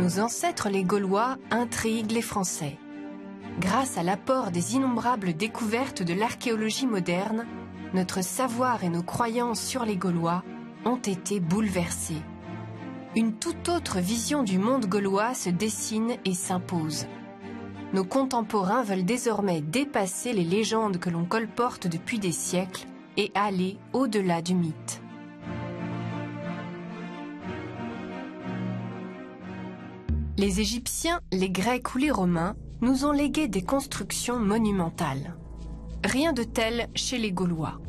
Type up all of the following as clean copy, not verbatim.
Nos ancêtres les Gaulois intriguent les Français. Grâce à l'apport des innombrables découvertes de l'archéologie moderne, notre savoir et nos croyances sur les Gaulois ont été bouleversés. Une toute autre vision du monde gaulois se dessine et s'impose. Nos contemporains veulent désormais dépasser les légendes que l'on colporte depuis des siècles et aller au-delà du mythe. Les Égyptiens, les Grecs ou les Romains nous ont légué des constructions monumentales. Rien de tel chez les Gaulois.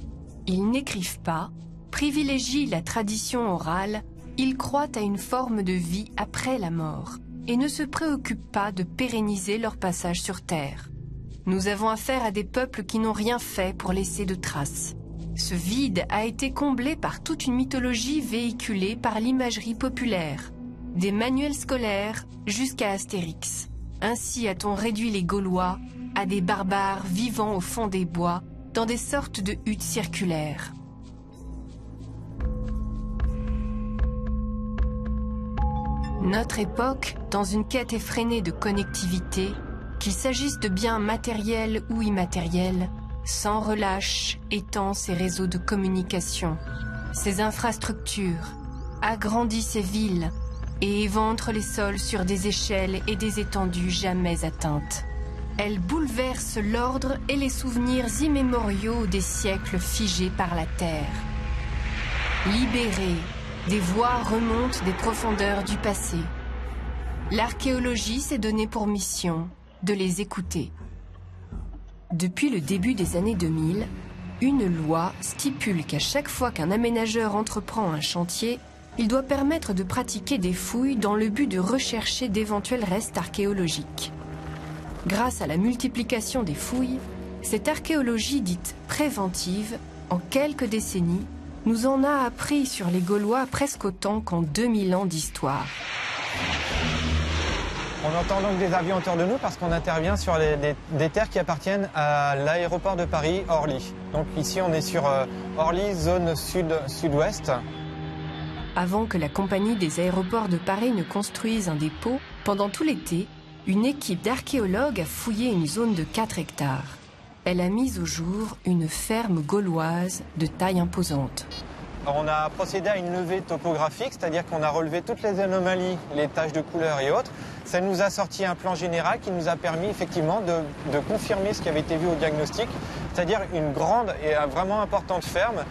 Ils n'écrivent pas, privilégient la tradition orale, ils croient à une forme de vie après la mort et ne se préoccupent pas de pérenniser leur passage sur Terre. Nous avons affaire à des peuples qui n'ont rien fait pour laisser de traces. Ce vide a été comblé par toute une mythologie véhiculée par l'imagerie populaire, des manuels scolaires jusqu'à Astérix. Ainsi a-t-on réduit les Gaulois à des barbares vivant au fond des bois, dans des sortes de huttes circulaires. Notre époque, dans une quête effrénée de connectivité, qu'il s'agisse de biens matériels ou immatériels, sans relâche étend ses réseaux de communication, ses infrastructures, agrandit ses villes et éventre les sols sur des échelles et des étendues jamais atteintes. Elle bouleverse l'ordre et les souvenirs immémoriaux des siècles figés par la terre. Libérés, des voix remontent des profondeurs du passé. L'archéologie s'est donné pour mission de les écouter. Depuis le début des années 2000, une loi stipule qu'à chaque fois qu'un aménageur entreprend un chantier, il doit permettre de pratiquer des fouilles dans le but de rechercher d'éventuels restes archéologiques. Grâce à la multiplication des fouilles, cette archéologie dite préventive, en quelques décennies, nous en a appris sur les Gaulois presque autant qu'en 2000 ans d'histoire. On entend donc des avions autour de nous parce qu'on intervient sur des terres qui appartiennent à l'aéroport de Paris, Orly. Donc ici on est sur Orly, zone sud-sud-ouest. Avant que la compagnie des aéroports de Paris ne construise un dépôt, pendant tout l'été, une équipe d'archéologues a fouillé une zone de 4 hectares. Elle a mis au jour une ferme gauloise de taille imposante. Alors on a procédé à une levée topographique, c'est-à-dire qu'on a relevé toutes les anomalies, les taches de couleur et autres. Ça nous a sorti un plan général qui nous a permis effectivement de confirmer ce qui avait été vu au diagnostic, c'est-à-dire une grande et vraiment importante ferme,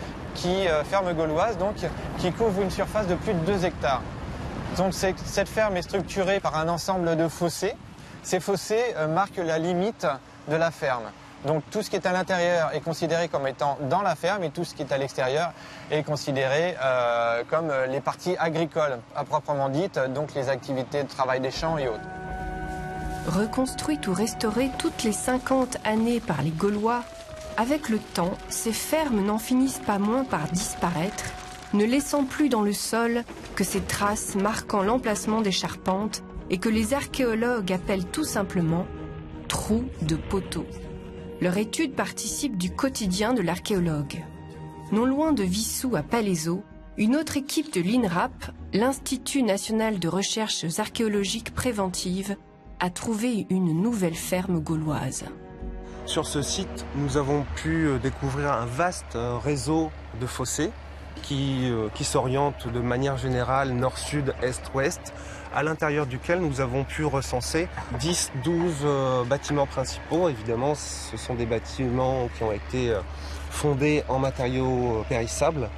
ferme gauloise, donc, qui couvre une surface de plus de 2 hectares. Donc cette ferme est structurée par un ensemble de fossés. Ces fossés marquent la limite de la ferme. Donc tout ce qui est à l'intérieur est considéré comme étant dans la ferme et tout ce qui est à l'extérieur est considéré comme les parties agricoles à proprement dites, donc les activités de travail des champs et autres. Reconstruites ou restaurées toutes les 50 années par les Gaulois, avec le temps, ces fermes n'en finissent pas moins par disparaître, ne laissant plus dans le sol que ces traces marquant l'emplacement des charpentes et que les archéologues appellent tout simplement « trous de poteaux ». Leur étude participe du quotidien de l'archéologue. Non loin de Wissous à Palaiseau, une autre équipe de l'INRAP, l'Institut national de recherches archéologiques préventives, a trouvé une nouvelle ferme gauloise. Sur ce site, nous avons pu découvrir un vaste réseau de fossés qui s'oriente de manière générale nord-sud, est-ouest, à l'intérieur duquel nous avons pu recenser 10-12 bâtiments principaux. Évidemment, ce sont des bâtiments qui ont été fondés en matériaux périssables.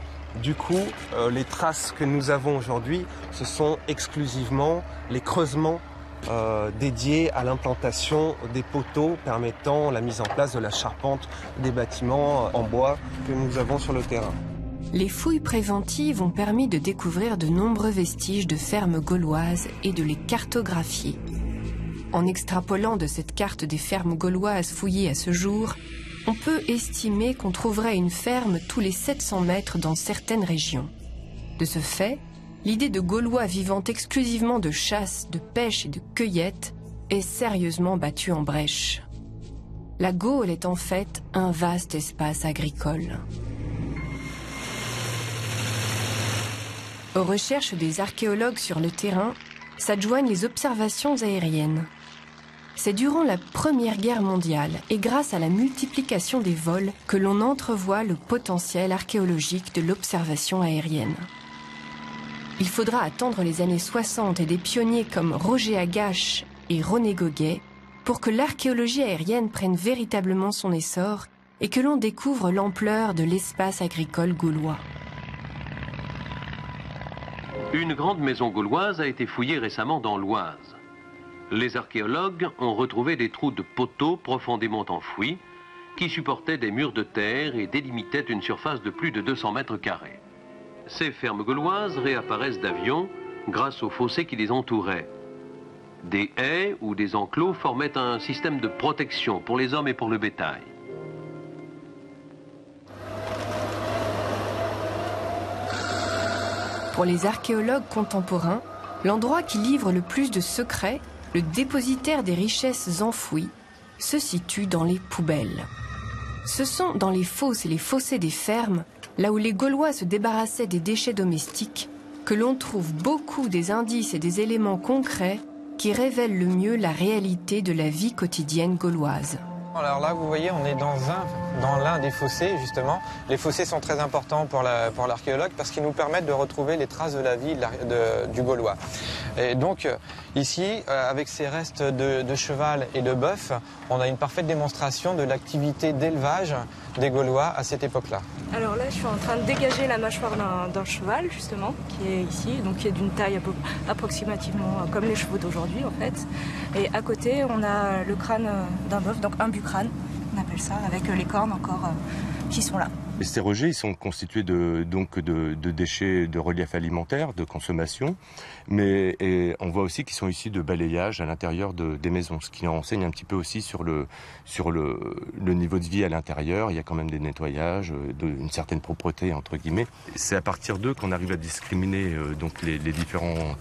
Du coup, les traces que nous avons aujourd'hui, ce sont exclusivement les creusements dédiés à l'implantation des poteaux permettant la mise en place de la charpente des bâtiments en bois que nous avons sur le terrain. Les fouilles préventives ont permis de découvrir de nombreux vestiges de fermes gauloises et de les cartographier. En extrapolant de cette carte des fermes gauloises fouillées à ce jour, on peut estimer qu'on trouverait une ferme tous les 700 mètres dans certaines régions. De ce fait, l'idée de Gaulois vivant exclusivement de chasse, de pêche et de cueillette est sérieusement battue en brèche. La Gaule est en fait un vaste espace agricole. Aux recherches des archéologues sur le terrain, s'adjoignent les observations aériennes. C'est durant la Première Guerre mondiale et grâce à la multiplication des vols que l'on entrevoit le potentiel archéologique de l'observation aérienne. Il faudra attendre les années 60 et des pionniers comme Roger Agache et René Goguet pour que l'archéologie aérienne prenne véritablement son essor et que l'on découvre l'ampleur de l'espace agricole gaulois. Une grande maison gauloise a été fouillée récemment dans l'Oise. Les archéologues ont retrouvé des trous de poteaux profondément enfouis qui supportaient des murs de terre et délimitaient une surface de plus de 200 mètres carrés. Ces fermes gauloises réapparaissent d'avion grâce aux fossés qui les entouraient. Des haies ou des enclos formaient un système de protection pour les hommes et pour le bétail. Pour les archéologues contemporains, l'endroit qui livre le plus de secrets, le dépositaire des richesses enfouies, se situe dans les poubelles. Ce sont dans les fosses et les fossés des fermes, là où les Gaulois se débarrassaient des déchets domestiques, que l'on trouve beaucoup des indices et des éléments concrets qui révèlent le mieux la réalité de la vie quotidienne gauloise. Alors là, vous voyez, on est dans l'un des fossés, justement. Les fossés sont très importants pour l'archéologue parce qu'ils nous permettent de retrouver les traces de la vie du Gaulois. Et donc, ici, avec ces restes de cheval et de bœuf, on a une parfaite démonstration de l'activité d'élevage des Gaulois à cette époque-là. Alors là, je suis en train de dégager la mâchoire d'un cheval, justement, qui est ici, donc qui est d'une taille approximativement comme les chevaux d'aujourd'hui, en fait. Et à côté, on a le crâne d'un bœuf, donc un bucrâne, on appelle ça, avec les cornes encore qui sont là. Ces rejets, ils sont constitués de déchets de relief alimentaire, de consommation, mais on voit aussi qu'ils sont issus de balayages à l'intérieur des maisons, ce qui enseigne un petit peu aussi sur le niveau de vie à l'intérieur. Il y a quand même des nettoyages, une certaine propreté, entre guillemets. C'est à partir d'eux qu'on arrive à discriminer donc les différents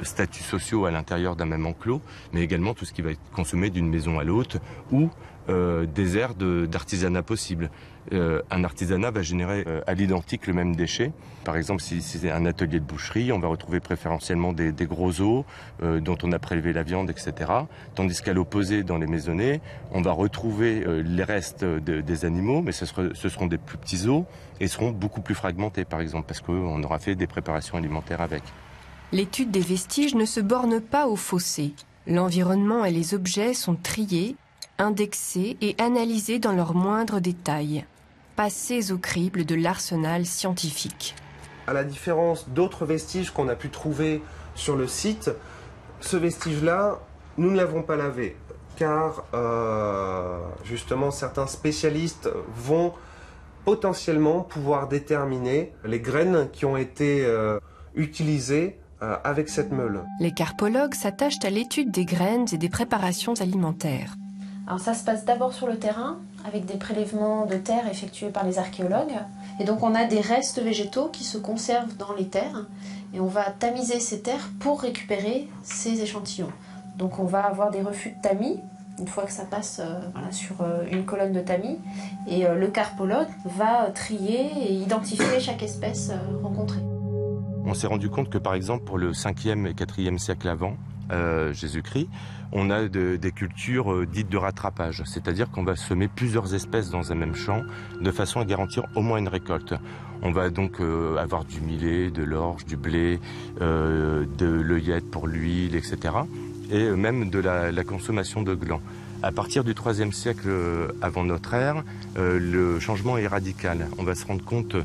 statuts sociaux à l'intérieur d'un même enclos, mais également tout ce qui va être consommé d'une maison à l'autre ou des aires d'artisanat possibles. Un artisanat va générer à l'identique le même déchet. Par exemple, si c'est un atelier de boucherie, on va retrouver préférentiellement des gros os dont on a prélevé la viande, etc. Tandis qu'à l'opposé, dans les maisonnées, on va retrouver les restes des animaux, mais ce seront des plus petits os et seront beaucoup plus fragmentés, par exemple, parce qu'on aura fait des préparations alimentaires avec. L'étude des vestiges ne se borne pas aux fossés. L'environnement et les objets sont triés, indexés et analysés dans leurs moindres détails, passés au crible de l'arsenal scientifique. À la différence d'autres vestiges qu'on a pu trouver sur le site, ce vestige-là, nous ne l'avons pas lavé, car justement certains spécialistes vont potentiellement pouvoir déterminer les graines qui ont été utilisées avec cette meule. Les carpologues s'attachent à l'étude des graines et des préparations alimentaires. Alors ça se passe d'abord sur le terrain, avec des prélèvements de terre effectués par les archéologues. Et donc on a des restes végétaux qui se conservent dans les terres. Et on va tamiser ces terres pour récupérer ces échantillons. Donc on va avoir des refus de tamis, une fois que ça passe sur une colonne de tamis. Et le carpologue va trier et identifier chaque espèce rencontrée. On s'est rendu compte que par exemple pour le 5e et 4e siècle avant Jésus-Christ, on a des cultures dites de rattrapage, c'est-à-dire qu'on va semer plusieurs espèces dans un même champ de façon à garantir au moins une récolte. On va donc avoir du millet, de l'orge, du blé, de l'œillette pour l'huile, etc. Et même de la consommation de glands. À partir du 3e siècle avant notre ère, le changement est radical. On va se rendre compte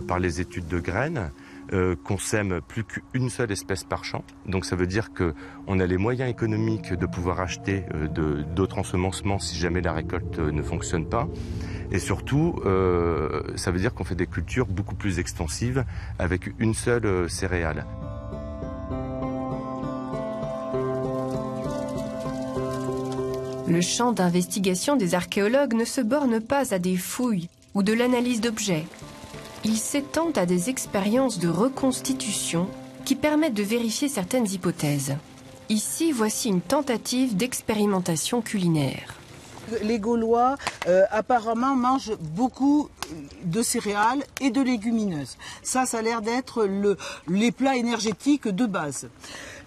par les études de graines qu'on sème plus qu'une seule espèce par champ. Donc ça veut dire qu'on a les moyens économiques de pouvoir acheter d'autres ensemencements si jamais la récolte ne fonctionne pas. Et surtout, ça veut dire qu'on fait des cultures beaucoup plus extensives avec une seule céréale. Le champ d'investigation des archéologues ne se borne pas à des fouilles ou de l'analyse d'objets. Il s'étend à des expériences de reconstitution qui permettent de vérifier certaines hypothèses. Ici, voici une tentative d'expérimentation culinaire. Les Gaulois, apparemment, mangent beaucoup de céréales et de légumineuses. Ça a l'air d'être les plats énergétiques de base.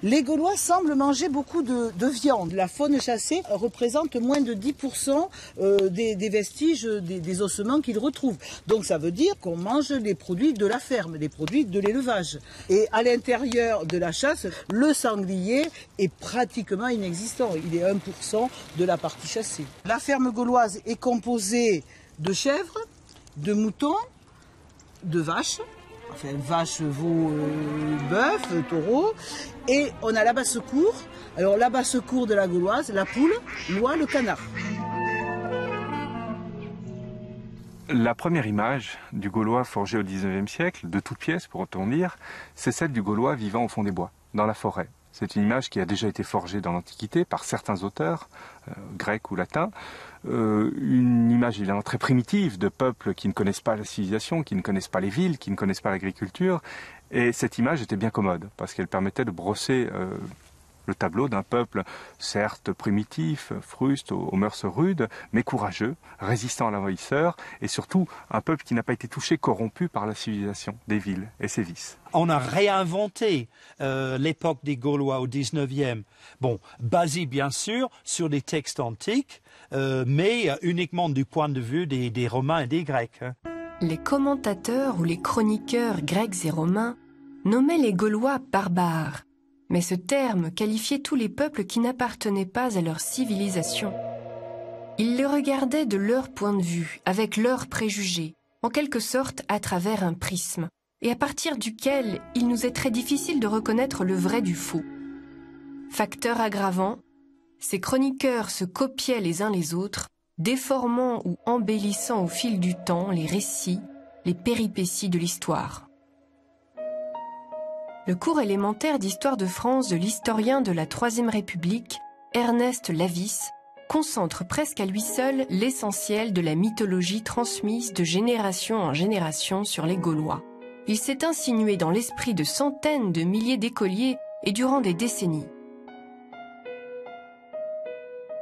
Les Gaulois semblent manger beaucoup de viande. La faune chassée représente moins de 10% des vestiges des ossements qu'ils retrouvent. Donc ça veut dire qu'on mange des produits de la ferme, des produits de l'élevage. Et à l'intérieur de la chasse, le sanglier est pratiquement inexistant. Il est 1% de la partie chassée. La ferme gauloise est composée de chèvres, de moutons, de vaches, enfin vaches, veaux, bœufs, taureaux, et on a la basse-cour. Alors la basse-cour de la gauloise, la poule, l'oie, le canard. La première image du Gaulois forgé au XIXe siècle, de toute pièce pour autant dire, c'est celle du Gaulois vivant au fond des bois, dans la forêt. C'est une image qui a déjà été forgée dans l'Antiquité par certains auteurs, grecs ou latins. Une image évidemment très primitive de peuples qui ne connaissent pas la civilisation, qui ne connaissent pas les villes, qui ne connaissent pas l'agriculture. Et cette image était bien commode, parce qu'elle permettait de brosser le tableau d'un peuple certes primitif, fruste, aux mœurs rudes, mais courageux, résistant à l'envahisseur, et surtout un peuple qui n'a pas été touché, corrompu par la civilisation des villes et ses vices. On a réinventé l'époque des Gaulois au 19e, bon, basé bien sûr sur des textes antiques, mais uniquement du point de vue des Romains et des Grecs. Les commentateurs ou les chroniqueurs grecs et romains nommaient les Gaulois barbares, mais ce terme qualifiait tous les peuples qui n'appartenaient pas à leur civilisation. Ils les regardaient de leur point de vue, avec leurs préjugés, en quelque sorte à travers un prisme, et à partir duquel il nous est très difficile de reconnaître le vrai du faux. Facteur aggravant, ces chroniqueurs se copiaient les uns les autres, déformant ou embellissant au fil du temps les récits, les péripéties de l'histoire. Le cours élémentaire d'histoire de France de l'historien de la Troisième République, Ernest Lavis, concentre presque à lui seul l'essentiel de la mythologie transmise de génération en génération sur les Gaulois. Il s'est insinué dans l'esprit de centaines de milliers d'écoliers et durant des décennies.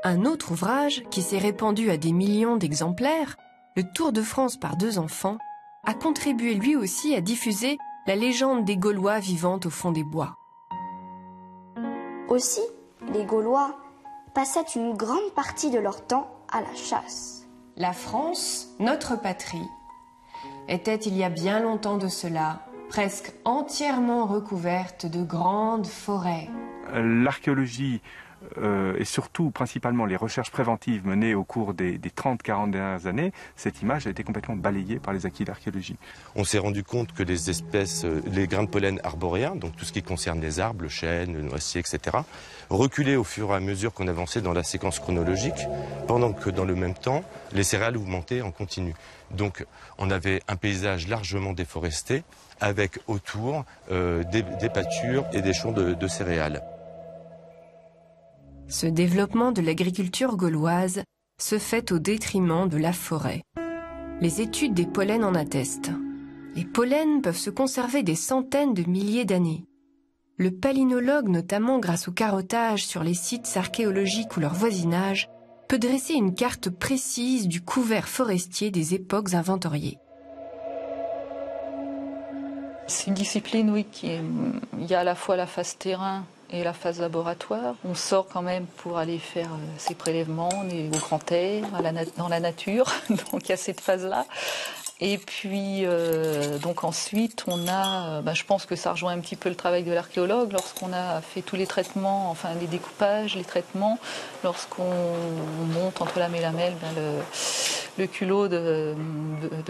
Un autre ouvrage, qui s'est répandu à des millions d'exemplaires, Le Tour de France par 2 enfants, a contribué lui aussi à diffuser la légende des Gaulois vivant au fond des bois. Aussi, les Gaulois passaient une grande partie de leur temps à la chasse. La France, notre patrie, était il y a bien longtemps de cela, presque entièrement recouverte de grandes forêts. L'archéologie et surtout, principalement, les recherches préventives menées au cours des 30-40 dernières années, cette image a été complètement balayée par les acquis d'archéologie. On s'est rendu compte que les espèces, les grains de pollen arboréens, donc tout ce qui concerne les arbres, le chêne, le noisetier, etc., reculaient au fur et à mesure qu'on avançait dans la séquence chronologique, pendant que dans le même temps, les céréales augmentaient en continu. Donc on avait un paysage largement déforesté, avec autour des pâtures et des champs de céréales. Ce développement de l'agriculture gauloise se fait au détriment de la forêt. Les études des pollens en attestent. Les pollens peuvent se conserver des centaines de milliers d'années. Le palynologue, notamment grâce au carottage sur les sites archéologiques ou leur voisinage, peut dresser une carte précise du couvert forestier des époques inventoriées. C'est une discipline, oui, il y a à la fois la phase terrain et la phase laboratoire. On sort quand même pour aller faire ces prélèvements au grand air, dans la nature, donc il y a cette phase-là. Et puis, donc ensuite, on a, je pense que ça rejoint un petit peu le travail de l'archéologue, lorsqu'on a fait tous les traitements, enfin les découpages, les traitements, lorsqu'on monte entre lame et lamelle le culot de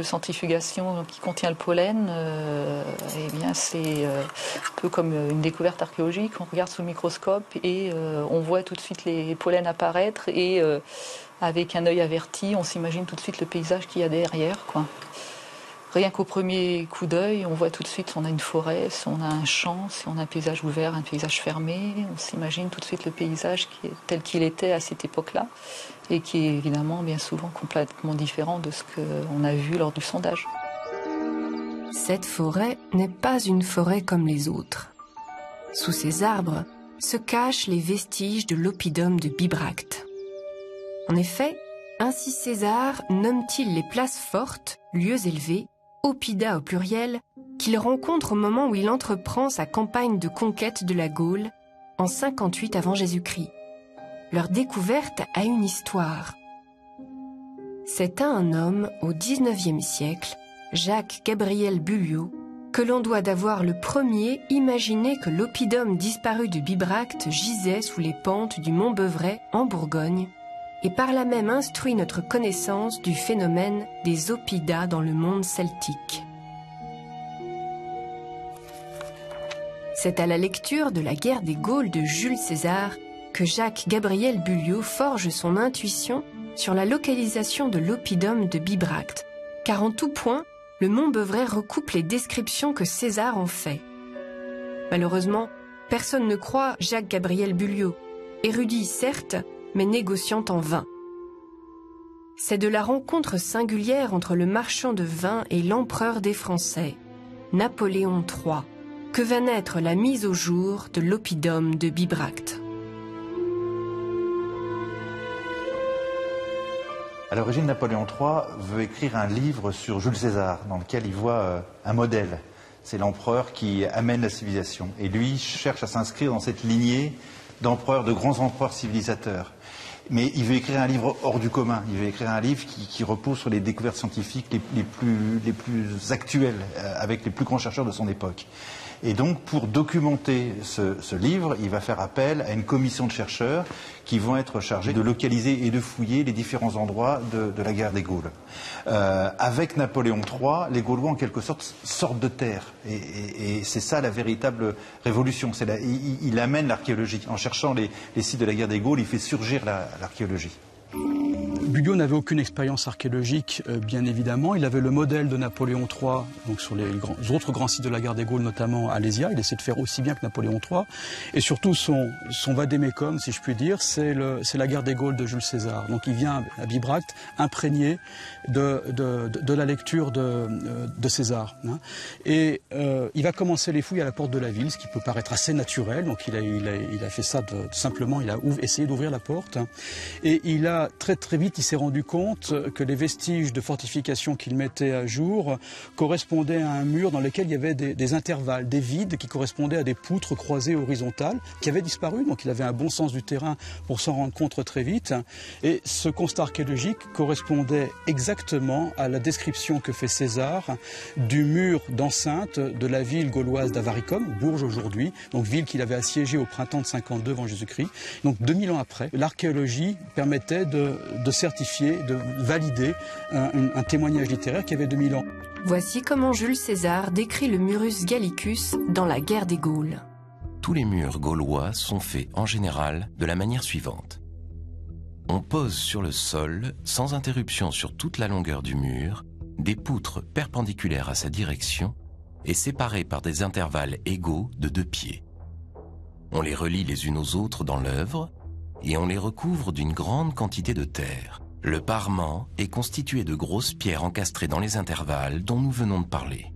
centrifugation qui contient le pollen, eh bien c'est un peu comme une découverte archéologique. On regarde sous le microscope et on voit tout de suite les pollens apparaître et avec un œil averti, on s'imagine tout de suite le paysage qu'il y a derrière, quoi. Rien qu'au premier coup d'œil, on voit tout de suite si on a une forêt, si on a un champ, si on a un paysage ouvert, un paysage fermé. On s'imagine tout de suite le paysage tel qu'il était à cette époque-là et qui est évidemment bien souvent complètement différent de ce qu'on a vu lors du sondage. Cette forêt n'est pas une forêt comme les autres. Sous ces arbres se cachent les vestiges de l'oppidum de Bibracte. En effet, ainsi César nomme-t-il les places fortes, lieux élevés, oppida au pluriel, qu'il rencontre au moment où il entreprend sa campagne de conquête de la Gaule en 58 avant Jésus-Christ. Leur découverte a une histoire. C'est à un homme au XIXe siècle, Jacques-Gabriel Bulliot, que l'on doit d'avoir le premier imaginé que l'oppidum disparu de Bibracte gisait sous les pentes du mont Beuvray en Bourgogne, et par là même instruit notre connaissance du phénomène des oppidas dans le monde celtique. C'est à la lecture de la guerre des Gaules de Jules César que Jacques-Gabriel Bulliot forge son intuition sur la localisation de l'oppidum de Bibracte, car en tout point, le mont Beuvray recoupe les descriptions que César en fait. Malheureusement, personne ne croit Jacques-Gabriel Bulliot, érudit certes, mais négociant en vain. C'est de la rencontre singulière entre le marchand de vin et l'empereur des Français, Napoléon III, que va naître la mise au jour de l'oppidum de Bibracte. À l'origine, Napoléon III veut écrire un livre sur Jules César, dans lequel il voit un modèle. C'est l'empereur qui amène la civilisation. Et lui cherche à s'inscrire dans cette lignée d'empereurs, de grands empereurs civilisateurs. Mais il veut écrire un livre hors du commun. Il veut écrire un livre qui repose sur les découvertes scientifiques les plus actuelles, avec les plus grands chercheurs de son époque. Et donc, pour documenter ce livre, il va faire appel à une commission de chercheurs qui vont être chargés de localiser et de fouiller les différents endroits de la guerre des Gaules. Avec Napoléon III, les Gaulois, en quelque sorte, sortent de terre. Et c'est ça la véritable révolution. Il amène l'archéologie. En cherchant les sites de la guerre des Gaules, il fait surgir l'archéologie. Bulliot n'avait aucune expérience archéologique, bien évidemment. Il avait le modèle de Napoléon III, donc sur les autres grands sites de la guerre des Gaules, notamment Alésia. Il essaie de faire aussi bien que Napoléon III. Et surtout, son vadémécum, si je puis dire, c'est la guerre des Gaules de Jules César. Donc il vient à Bibracte imprégné de la lecture de César. Hein. Et il va commencer les fouilles à la porte de la ville, ce qui peut paraître assez naturel. Donc il a fait ça simplement, il a essayé d'ouvrir la porte. Hein. Et il a très vite, il s'est rendu compte que les vestiges de fortification qu'il mettait à jour correspondaient à un mur dans lequel il y avait des intervalles, des vides qui correspondaient à des poutres croisées horizontales qui avaient disparu. Donc il avait un bon sens du terrain pour s'en rendre compte très vite. Et ce constat archéologique correspondait exactement à la description que fait César du mur d'enceinte de la ville gauloise d'Avaricum, Bourges aujourd'hui, donc ville qu'il avait assiégée au printemps de 52 avant Jésus-Christ. Donc 2000 ans après, l'archéologie permettait de certifier, de valider un témoignage littéraire qui avait 2000 ans. Voici comment Jules César décrit le Murus Gallicus dans la guerre des Gaules. Tous les murs gaulois sont faits en général de la manière suivante. On pose sur le sol, sans interruption sur toute la longueur du mur, des poutres perpendiculaires à sa direction et séparées par des intervalles égaux de 2 pieds. On les relie les unes aux autres dans l'œuvre et on les recouvre d'une grande quantité de terre. Le parement est constitué de grosses pierres encastrées dans les intervalles dont nous venons de parler.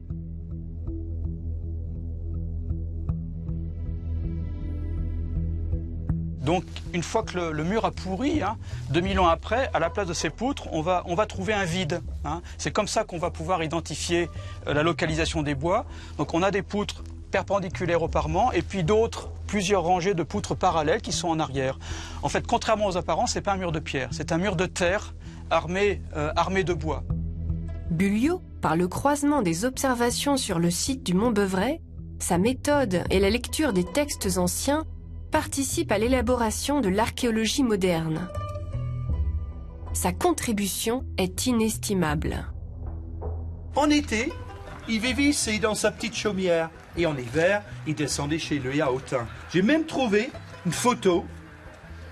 Donc, une fois que le mur a pourri, 2000 ans après, à la place de ces poutres, on va trouver un vide. C'est comme ça qu'on va pouvoir identifier la localisation des bois. Donc, on a des poutres perpendiculaires au parement et puis d'autres, plusieurs rangées de poutres parallèles qui sont en arrière. En fait, contrairement aux apparences, ce n'est pas un mur de pierre, c'est un mur de terre armé de bois. Bulliot, par le croisement des observations sur le site du mont Beuvray, sa méthode et la lecture des textes anciens participe à l'élaboration de l'archéologie moderne. Sa contribution est inestimable. En été, il vivait ici dans sa petite chaumière et en hiver, il descendait chez lui à Autun. J'ai même trouvé une photo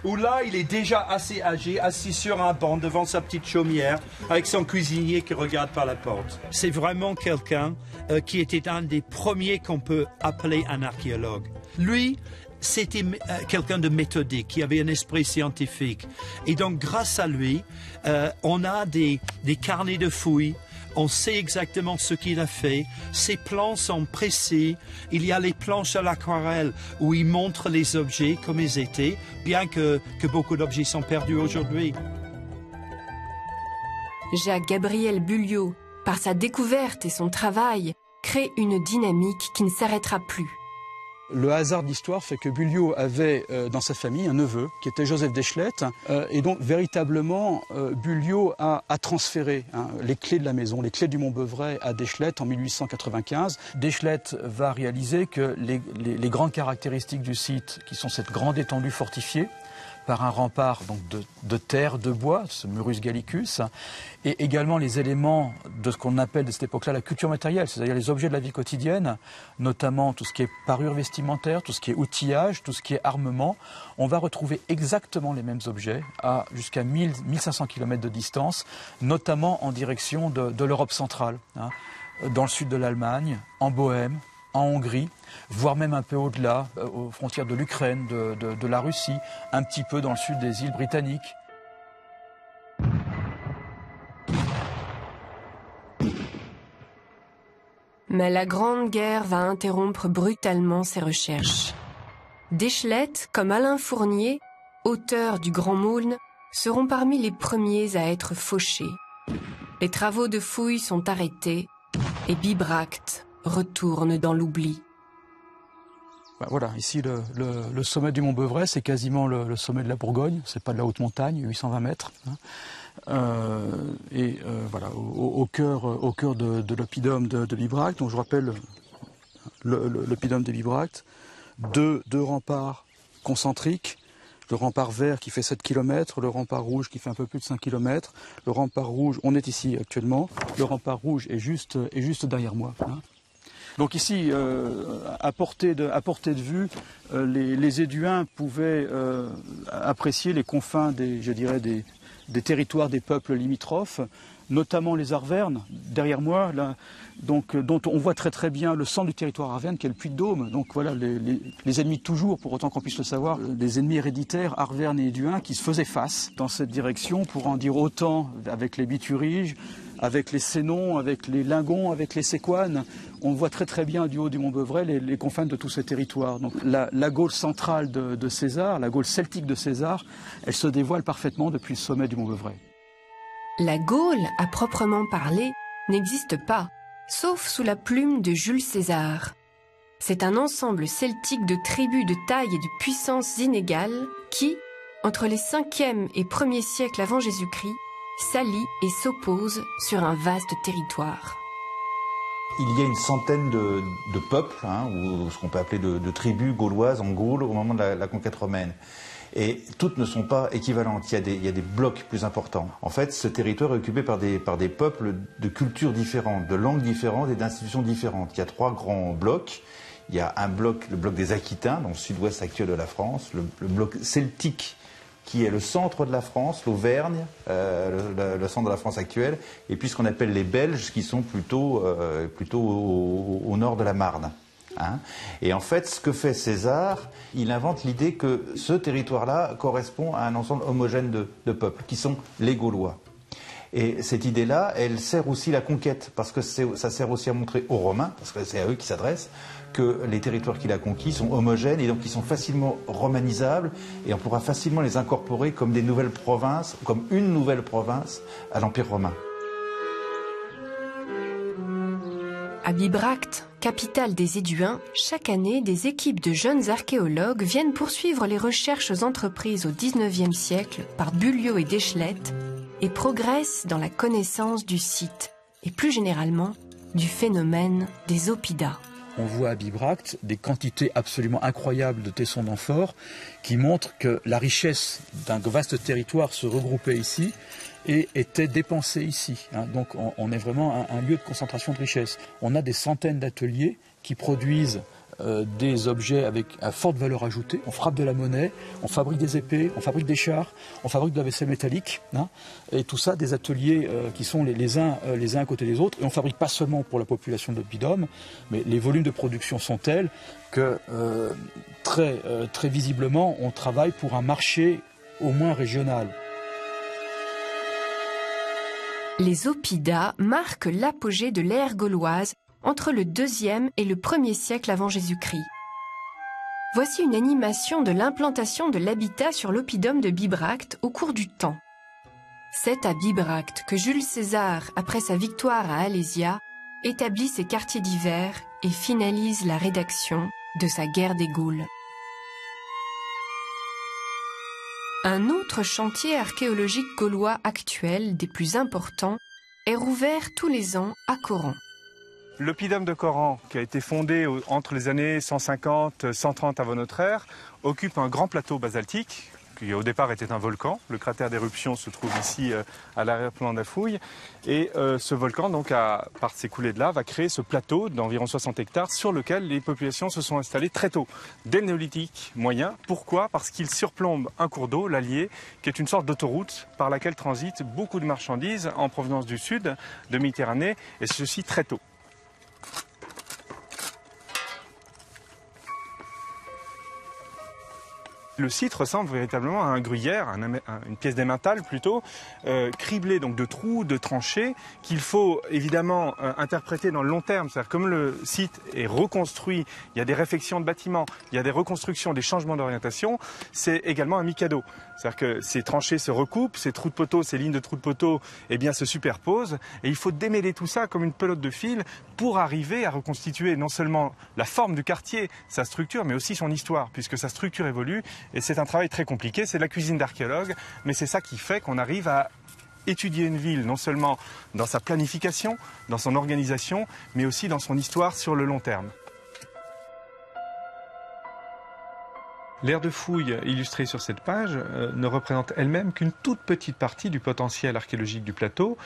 où là, il est déjà assez âgé, assis sur un banc devant sa petite chaumière avec son cuisinier qui regarde par la porte. C'est vraiment quelqu'un qui était un des premiers qu'on peut appeler un archéologue. Lui, c'était quelqu'un de méthodique, qui avait un esprit scientifique. Et donc, grâce à lui, on a des carnets de fouilles. On sait exactement ce qu'il a fait. Ses plans sont précis. Il y a les planches à l'aquarelle où il montre les objets comme ils étaient, bien que beaucoup d'objets sont perdus aujourd'hui. Jacques-Gabriel Bulliot, par sa découverte et son travail, crée une dynamique qui ne s'arrêtera plus. Le hasard de l'histoire fait que Bulliot avait dans sa famille un neveu qui était Joseph d'Eschlette. Et donc véritablement, Bulliot a transféré les clés de la maison, les clés du Montbeuvray à d'Eschlette en 1895. D'Eschlette va réaliser que les grandes caractéristiques du site, qui sont cette grande étendue fortifiée, par un rempart donc de terre, de bois, ce Murus Gallicus, et également les éléments de ce qu'on appelle de cette époque-là la culture matérielle, c'est-à-dire les objets de la vie quotidienne, notamment tout ce qui est parure vestimentaire, tout ce qui est outillage, tout ce qui est armement. On va retrouver exactement les mêmes objets à jusqu'à 1500 km de distance, notamment en direction de l'Europe centrale, dans le sud de l'Allemagne, en Bohême, en Hongrie, voire même un peu au-delà, aux frontières de l'Ukraine, de la Russie, un petit peu dans le sud des îles britanniques. Mais la Grande Guerre va interrompre brutalement ses recherches. D'Eschlette, comme Alain Fournier, auteur du Grand Maulne, seront parmi les premiers à être fauchés. Les travaux de fouilles sont arrêtés et Bibracte retourne dans l'oubli. Voilà, ici le sommet du Montbeuvray, c'est quasiment le sommet de la Bourgogne, c'est pas de la haute montagne, 820 mètres. Voilà, au cœur de l'oppidum de Bibracte. Donc je rappelle l'oppidum de Bibracte, deux remparts concentriques, le rempart vert qui fait 7 km, le rempart rouge qui fait un peu plus de 5 km. Le rempart rouge, on est ici actuellement, le rempart rouge est juste derrière moi. Donc ici, à portée de vue, les Éduins pouvaient apprécier les confins des territoires des peuples limitrophes, notamment les Arvernes, derrière moi, là, donc, dont on voit très bien le centre du territoire arverne, qui est le Puy-de-Dôme. Donc voilà, les ennemis toujours, pour autant qu'on puisse le savoir, les ennemis héréditaires, Arvernes et Éduins, qui se faisaient face dans cette direction, pour en dire autant avec les Bituriges, avec les Sénons, avec les Lingons, avec les Séquanes. On voit très bien du haut du Montbeuvray les confins de tous ces territoires. Donc la Gaule centrale de César, la Gaule celtique de César, elle se dévoile parfaitement depuis le sommet du Montbeuvray. La Gaule, à proprement parler, n'existe pas, sauf sous la plume de Jules César. C'est un ensemble celtique de tribus de taille et de puissance inégales qui, entre les 5e et 1er siècles avant Jésus-Christ, s'allient et s'opposent sur un vaste territoire. Il y a une centaine de peuples, ou ce qu'on peut appeler de tribus gauloises en Gaule au moment de la conquête romaine. Et toutes ne sont pas équivalentes, il y a des blocs plus importants. En fait, ce territoire est occupé par des peuples de cultures différentes, de langues différentes et d'institutions différentes. Il y a 3 grands blocs. Il y a un bloc, le bloc des Aquitains, dans le sud-ouest actuel de la France, le bloc celtique, qui est le centre de la France, l'Auvergne, le centre de la France actuelle, et puis ce qu'on appelle les Belges, qui sont plutôt au nord de la Marne. Et en fait, ce que fait César, il invente l'idée que ce territoire-là correspond à un ensemble homogène de peuples, qui sont les Gaulois. Et cette idée-là, elle sert aussi la conquête, parce que ça sert aussi à montrer aux Romains, parce que c'est à eux qu'il s'adresse, que les territoires qu'il a conquis sont homogènes et donc ils sont facilement romanisables et on pourra facilement les incorporer comme des nouvelles provinces, comme une nouvelle province à l'Empire romain. À Bibracte, capitale des Éduins, chaque année, des équipes de jeunes archéologues viennent poursuivre les recherches entreprises au XIXe siècle par Bulliot et d'Eschlette et progressent dans la connaissance du site et plus généralement du phénomène des oppidas. On voit à Bibracte des quantités absolument incroyables de tessons d'amphores qui montrent que la richesse d'un vaste territoire se regroupait ici et était dépensée ici. Donc on est vraiment un lieu de concentration de richesse. On a des centaines d'ateliers qui produisent des objets à forte valeur ajoutée. On frappe de la monnaie, on fabrique des épées, on fabrique des chars, on fabrique de la vaisselle métallique. Et tout ça, des ateliers qui sont les uns à côté des autres. Et on ne fabrique pas seulement pour la population de l'oppidum, mais les volumes de production sont tels que très visiblement, on travaille pour un marché au moins régional. Les oppidas marquent l'apogée de l'ère gauloise entre le 2e et le 1er siècle avant Jésus-Christ. Voici une animation de l'implantation de l'habitat sur l'oppidum de Bibracte au cours du temps. C'est à Bibracte que Jules César, après sa victoire à Alésia, établit ses quartiers d'hiver et finalise la rédaction de sa guerre des Gaules. Un autre chantier archéologique gaulois actuel, des plus importants, est rouvert tous les ans à Coran. L'oppidum de Coran, qui a été fondé entre les années 150 et 130 avant notre ère, occupe un grand plateau basaltique, qui au départ était un volcan. Le cratère d'éruption se trouve ici à l'arrière-plan d'Afouille. Et ce volcan, donc, par ses coulées de lave, a créé ce plateau d'environ 60 hectares sur lequel les populations se sont installées très tôt, dès le néolithique moyen. Pourquoi? Parce qu'il surplombe un cours d'eau, l'Allier, qui est une sorte d'autoroute par laquelle transitent beaucoup de marchandises en provenance du sud, de Méditerranée, et ceci très tôt. Le site ressemble véritablement à un gruyère, une pièce d'émental plutôt, criblée donc de trous, de tranchées, qu'il faut évidemment interpréter dans le long terme. C'est-à-dire comme le site est reconstruit, il y a des réfections de bâtiments, il y a des reconstructions, des changements d'orientation, c'est également un mikado. C'est-à-dire que ces tranchées se recoupent, ces trous de poteaux, ces lignes de trous de poteaux, eh bien, se superposent, et il faut démêler tout ça comme une pelote de fil pour arriver à reconstituer non seulement la forme du quartier, sa structure, mais aussi son histoire, puisque sa structure évolue. Et c'est un travail très compliqué, c'est de la cuisine d'archéologue, mais c'est ça qui fait qu'on arrive à étudier une ville, non seulement dans sa planification, dans son organisation, mais aussi dans son histoire sur le long terme. L'aire de fouille illustrée sur cette page ne représente elle-même qu'une toute petite partie du potentiel archéologique du plateau.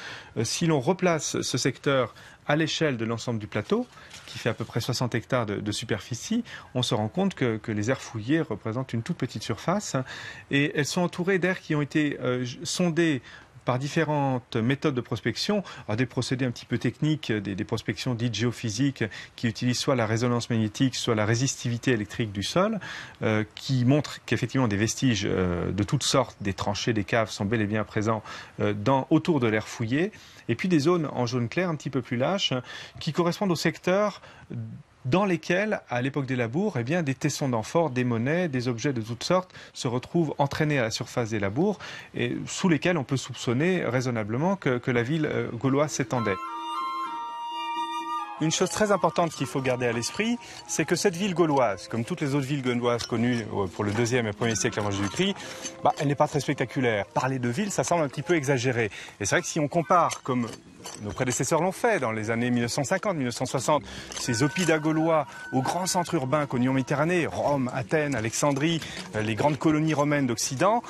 Si l'on replace ce secteur à l'échelle de l'ensemble du plateau, qui fait à peu près 60 hectares de superficie, on se rend compte que les aires fouillées représentent une toute petite surface et elles sont entourées d'aires qui ont été sondées par différentes méthodes de prospection, des procédés un petit peu techniques, des prospections dites géophysiques qui utilisent soit la résonance magnétique, soit la résistivité électrique du sol, qui montrent qu'effectivement des vestiges de toutes sortes, des tranchées, des caves sont bel et bien présents autour de l'aire fouillée, et puis des zones en jaune clair un petit peu plus lâches qui correspondent au secteur dans lesquels, à l'époque des labours, eh bien, des tessons d'amphores, des monnaies, des objets de toutes sortes se retrouvent entraînés à la surface des labours et sous lesquels on peut soupçonner raisonnablement que la ville gauloise s'étendait. Une chose très importante qu'il faut garder à l'esprit, c'est que cette ville gauloise, comme toutes les autres villes gauloises connues pour le 2e et 1er siècle avant Jésus-Christ, elle n'est pas très spectaculaire. Parler de ville, ça semble un petit peu exagéré. Et c'est vrai que si on compare, comme nos prédécesseurs l'ont fait dans les années 1950-1960, ces oppida gaulois aux grands centres urbains connus en Méditerranée, Rome, Athènes, Alexandrie, les grandes colonies romaines d'Occident,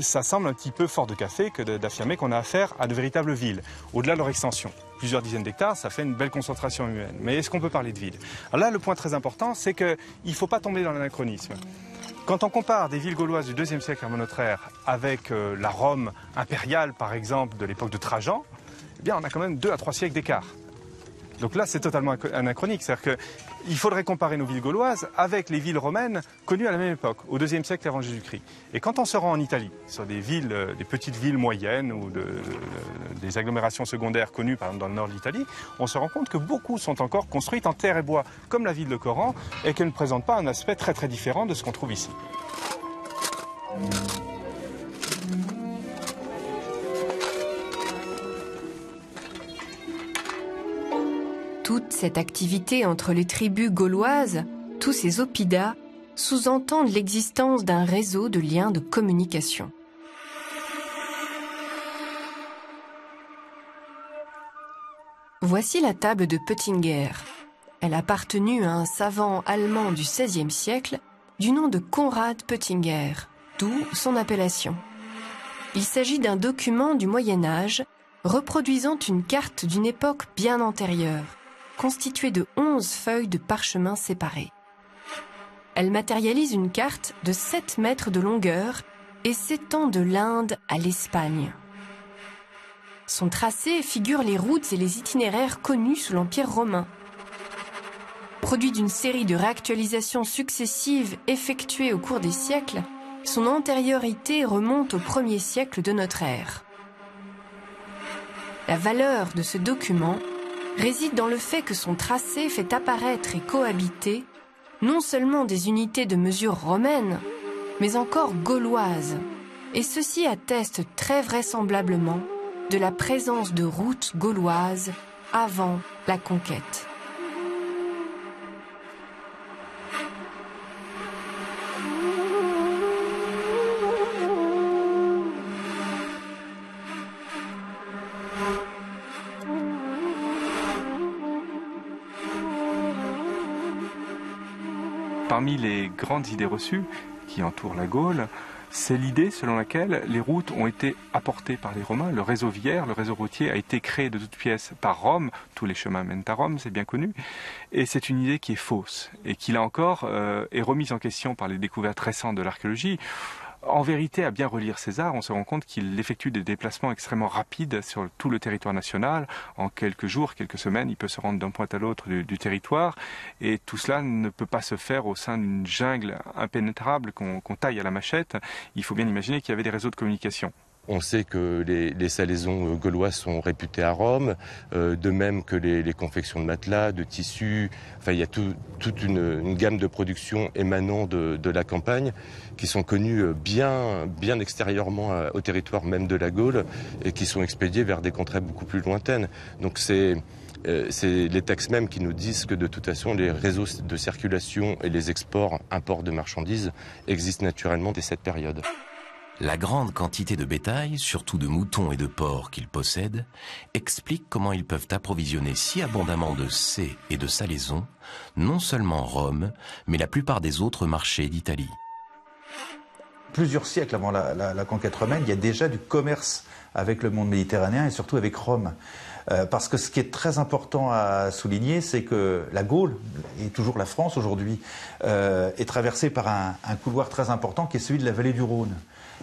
ça semble un petit peu fort de café que d'affirmer qu'on a affaire à de véritables villes, au-delà de leur extension. Plusieurs dizaines d'hectares, ça fait une belle concentration humaine. Mais est-ce qu'on peut parler de ville? Alors là, le point très important, c'est qu'il ne faut pas tomber dans l'anachronisme. Quand on compare des villes gauloises du 2e siècle avant notre ère avec la Rome impériale, par exemple, de l'époque de Trajan, eh bien, on a quand même 2 à 3 siècles d'écart. Donc là, c'est totalement anachronique. C'est-à-dire qu'il faudrait comparer nos villes gauloises avec les villes romaines connues à la même époque, au 2e siècle avant Jésus-Christ. Et quand on se rend en Italie, sur des villes, des petites villes moyennes ou des agglomérations secondaires connues, par exemple dans le nord de l'Italie, on se rend compte que beaucoup sont encore construites en terre et bois, comme la ville de Coran, et qu'elles ne présentent pas un aspect très très différent de ce qu'on trouve ici. Toute cette activité entre les tribus gauloises, tous ces oppidas, sous-entendent l'existence d'un réseau de liens de communication. Voici la table de Pöttinger. Elle a appartenu à un savant allemand du XVIe siècle du nom de Konrad Pöttinger, d'où son appellation. Il s'agit d'un document du Moyen Âge reproduisant une carte d'une époque bien antérieure, constituée de 11 feuilles de parchemin séparées. Elle matérialise une carte de 7 mètres de longueur et s'étend de l'Inde à l'Espagne. Son tracé figure les routes et les itinéraires connus sous l'Empire romain. Produit d'une série de réactualisations successives effectuées au cours des siècles, son antériorité remonte au 1er siècle de notre ère. La valeur de ce document réside dans le fait que son tracé fait apparaître et cohabiter non seulement des unités de mesure romaines, mais encore gauloises, et ceci atteste très vraisemblablement de la présence de routes gauloises avant la conquête. parmi les grandes idées reçues qui entourent la Gaule, c'est l'idée selon laquelle les routes ont été apportées par les Romains. Le réseau viaire, le réseau routier a été créé de toutes pièces par Rome. Tous les chemins mènent à Rome, c'est bien connu. Et c'est une idée qui est fausse et qui, là encore, est remise en question par les découvertes récentes de l'archéologie. En vérité, à bien relire César, on se rend compte qu'il effectue des déplacements extrêmement rapides sur tout le territoire national. En quelques jours, quelques semaines, il peut se rendre d'un point à l'autre du territoire. Et tout cela ne peut pas se faire au sein d'une jungle impénétrable qu'on taille à la machette. Il faut bien imaginer qu'il y avait des réseaux de communication. On sait que les salaisons gaulois sont réputés à Rome, de même que les confections de matelas, de tissus. Enfin, il y a toute une gamme de productions émanant de la campagne qui sont connues bien extérieurement au territoire même de la Gaule et qui sont expédiées vers des contrées beaucoup plus lointaines. Donc c'est les textes mêmes qui nous disent que de toute façon les réseaux de circulation et les imports de marchandises existent naturellement dès cette période. La grande quantité de bétail, surtout de moutons et de porcs qu'ils possèdent, explique comment ils peuvent approvisionner si abondamment de sées et de salaisons, non seulement Rome, mais la plupart des autres marchés d'Italie. Plusieurs siècles avant la conquête romaine, il y a déjà du commerce avec le monde méditerranéen et surtout avec Rome. Parce que ce qui est très important à souligner, c'est que la Gaule, et toujours la France aujourd'hui, est traversée par un couloir très important qui est celui de la vallée du Rhône.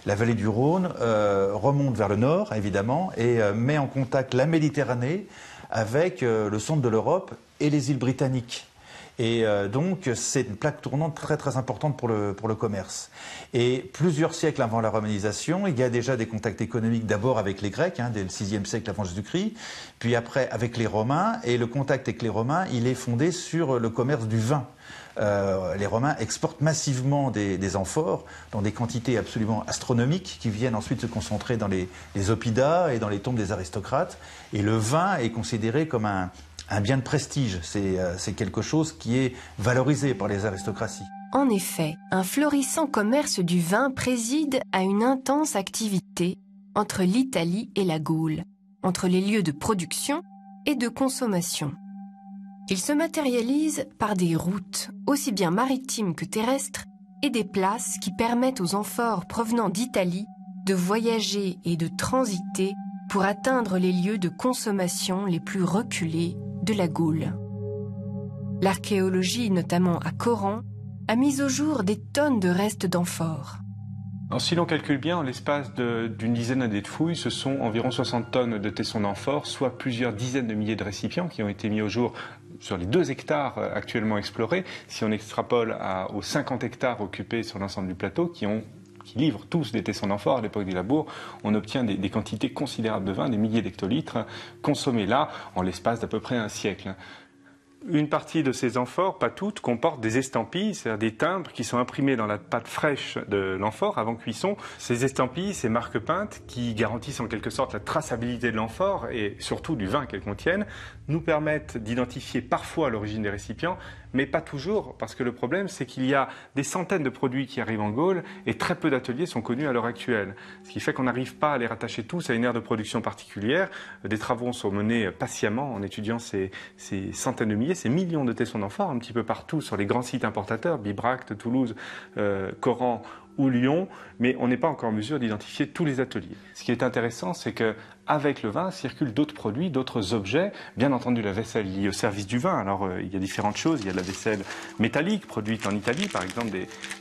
La vallée du Rhône remonte vers le nord, évidemment, et met en contact la Méditerranée avec le centre de l'Europe et les îles britanniques. Et donc, c'est une plaque tournante très très importante pour le commerce. Et plusieurs siècles avant la romanisation, il y a déjà des contacts économiques, d'abord avec les Grecs, dès le 6e siècle avant Jésus-Christ, puis après avec les Romains. Et le contact avec les Romains, il est fondé sur le commerce du vin. Les Romains exportent massivement des amphores dans des quantités absolument astronomiques qui viennent ensuite se concentrer dans les oppida et dans les tombes des aristocrates. Et le vin est considéré comme un bien de prestige. C'est quelque chose qui est valorisé par les aristocraties. En effet, un florissant commerce du vin préside à une intense activité entre l'Italie et la Gaule, entre les lieux de production et de consommation. Il se matérialise par des routes, aussi bien maritimes que terrestres, et des places qui permettent aux amphores provenant d'Italie de voyager et de transiter pour atteindre les lieux de consommation les plus reculés de la Gaule. L'archéologie, notamment à Coran, a mis au jour des tonnes de restes d'amphores. Alors, si l'on calcule bien, en l'espace d'une dizaine d'années de fouilles, ce sont environ 60 tonnes de tessons d'amphores, soit plusieurs dizaines de milliers de récipients qui ont été mis au jour sur les 2 hectares actuellement explorés. Si on extrapole aux 50 hectares occupés sur l'ensemble du plateau, qui livrent tous des tessons d'amphores à l'époque des labours, on obtient des quantités considérables de vin, des milliers d'hectolitres, consommés là en l'espace d'à peu près un siècle. Une partie de ces amphores, pas toutes, comportent des estampilles, c'est-à-dire des timbres qui sont imprimés dans la pâte fraîche de l'amphore avant cuisson. Ces estampilles, ces marques peintes qui garantissent en quelque sorte la traçabilité de l'amphore et surtout du vin qu'elles contiennent, nous permettent d'identifier parfois l'origine des récipients, mais pas toujours, parce que le problème, c'est qu'il y a des centaines de produits qui arrivent en Gaule et très peu d'ateliers sont connus à l'heure actuelle. Ce qui fait qu'on n'arrive pas à les rattacher tous à une aire de production particulière. Des travaux sont menés patiemment en étudiant ces centaines de milliers, ces millions de tessons d'amphores un petit peu partout sur les grands sites importateurs, Bibracte, Toulouse, Coran ou Lyon, mais on n'est pas encore en mesure d'identifier tous les ateliers. Ce qui est intéressant, c'est qu'avec le vin circulent d'autres produits, d'autres objets, bien entendu la vaisselle liée au service du vin. Alors il y a différentes choses, il y a de la vaisselle métallique produite en Italie, par exemple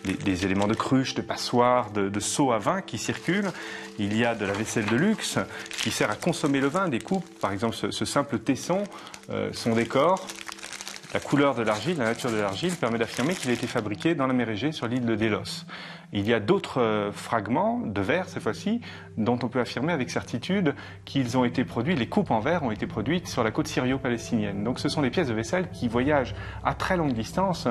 des éléments de cruche, de passoires, de seaux à vin qui circulent. Il y a de la vaisselle de luxe qui sert à consommer le vin, des coupes, par exemple ce simple tesson, son décor. La couleur de l'argile, la nature de l'argile permet d'affirmer qu'il a été fabriqué dans la mer Égée sur l'île de Délos. Il y a d'autres fragments de verre, cette fois-ci, dont on peut affirmer avec certitude qu'ils ont été produits, les coupes en verre ont été produites sur la côte syrio-palestinienne. Donc ce sont des pièces de vaisselle qui voyagent à très longue distance,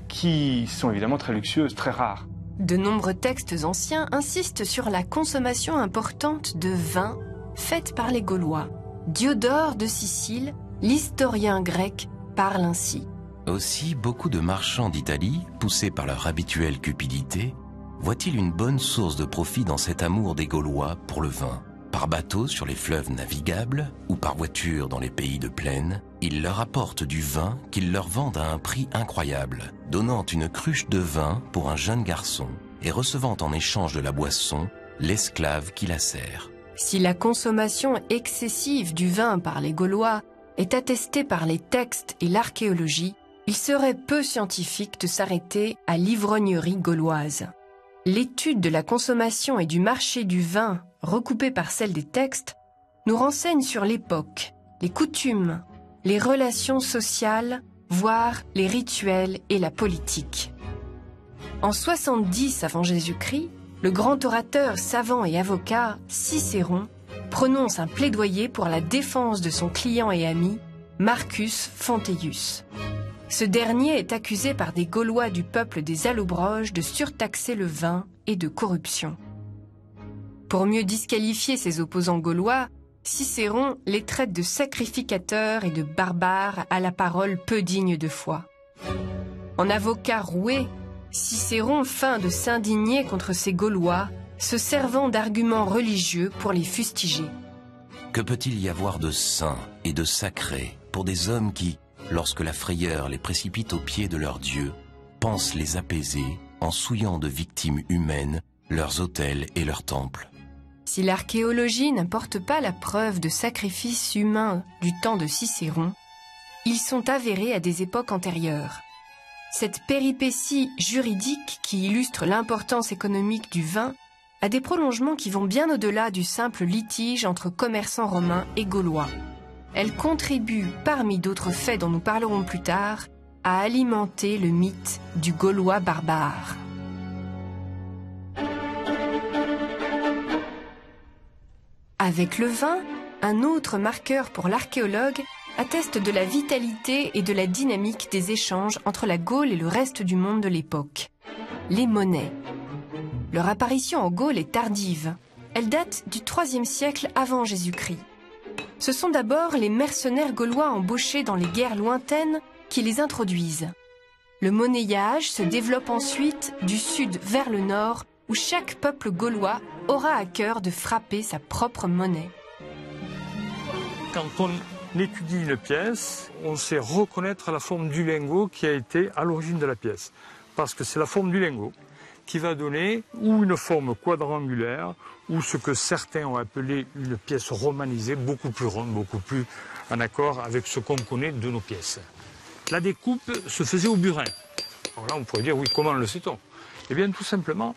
qui sont évidemment très luxueuses, très rares. De nombreux textes anciens insistent sur la consommation importante de vin faite par les Gaulois. Diodore de Sicile, l'historien grec, parle ainsi. Aussi, beaucoup de marchands d'Italie, poussés par leur habituelle cupidité, voient-ils une bonne source de profit dans cet amour des Gaulois pour le vin. Par bateau sur les fleuves navigables ou par voiture dans les pays de plaine, ils leur apportent du vin qu'ils leur vendent à un prix incroyable, donnant une cruche de vin pour un jeune garçon et recevant en échange de la boisson l'esclave qui la sert. Si la consommation excessive du vin par les Gaulois est attestée par les textes et l'archéologie, il serait peu scientifique de s'arrêter à l'ivrognerie gauloise. L'étude de la consommation et du marché du vin, recoupée par celle des textes, nous renseigne sur l'époque, les coutumes, les relations sociales, voire les rituels et la politique. En 70 avant Jésus-Christ, le grand orateur, savant et avocat Cicéron prononce un plaidoyer pour la défense de son client et ami, Marcus Fonteius. Ce dernier est accusé par des Gaulois du peuple des Allobroges de surtaxer le vin et de corruption. Pour mieux disqualifier ses opposants gaulois, Cicéron les traite de sacrificateurs et de barbares à la parole peu digne de foi. En avocat roué, Cicéron feint de s'indigner contre ces Gaulois, se servant d'arguments religieux pour les fustiger. Que peut-il y avoir de saint et de sacré pour des hommes qui, lorsque la frayeur les précipite aux pieds de leur Dieu, pensent les apaiser en souillant de victimes humaines leurs autels et leurs temples? Si l'archéologie n'apporte pas la preuve de sacrifices humains du temps de Cicéron, ils sont avérés à des époques antérieures. Cette péripétie juridique qui illustre l'importance économique du vin a des prolongements qui vont bien au-delà du simple litige entre commerçants romains et gaulois. Elle contribue, parmi d'autres faits dont nous parlerons plus tard, à alimenter le mythe du Gaulois barbare. Avec le vin, un autre marqueur pour l'archéologue atteste de la vitalité et de la dynamique des échanges entre la Gaule et le reste du monde de l'époque. Les monnaies. Leur apparition en Gaule est tardive. Elle date du IIIe siècle avant Jésus-Christ. Ce sont d'abord les mercenaires gaulois embauchés dans les guerres lointaines qui les introduisent. Le monnayage se développe ensuite du sud vers le nord, où chaque peuple gaulois aura à cœur de frapper sa propre monnaie. Quand on étudie une pièce, on sait reconnaître la forme du lingot qui a été à l'origine de la pièce. Parce que c'est la forme du lingot qui va donner ou une forme quadrangulaire, ou ce que certains ont appelé une pièce romanisée, beaucoup plus ronde, beaucoup plus en accord avec ce qu'on connaît de nos pièces. La découpe se faisait au burin. Alors là, on pourrait dire, oui, comment le sait-on? Eh bien, tout simplement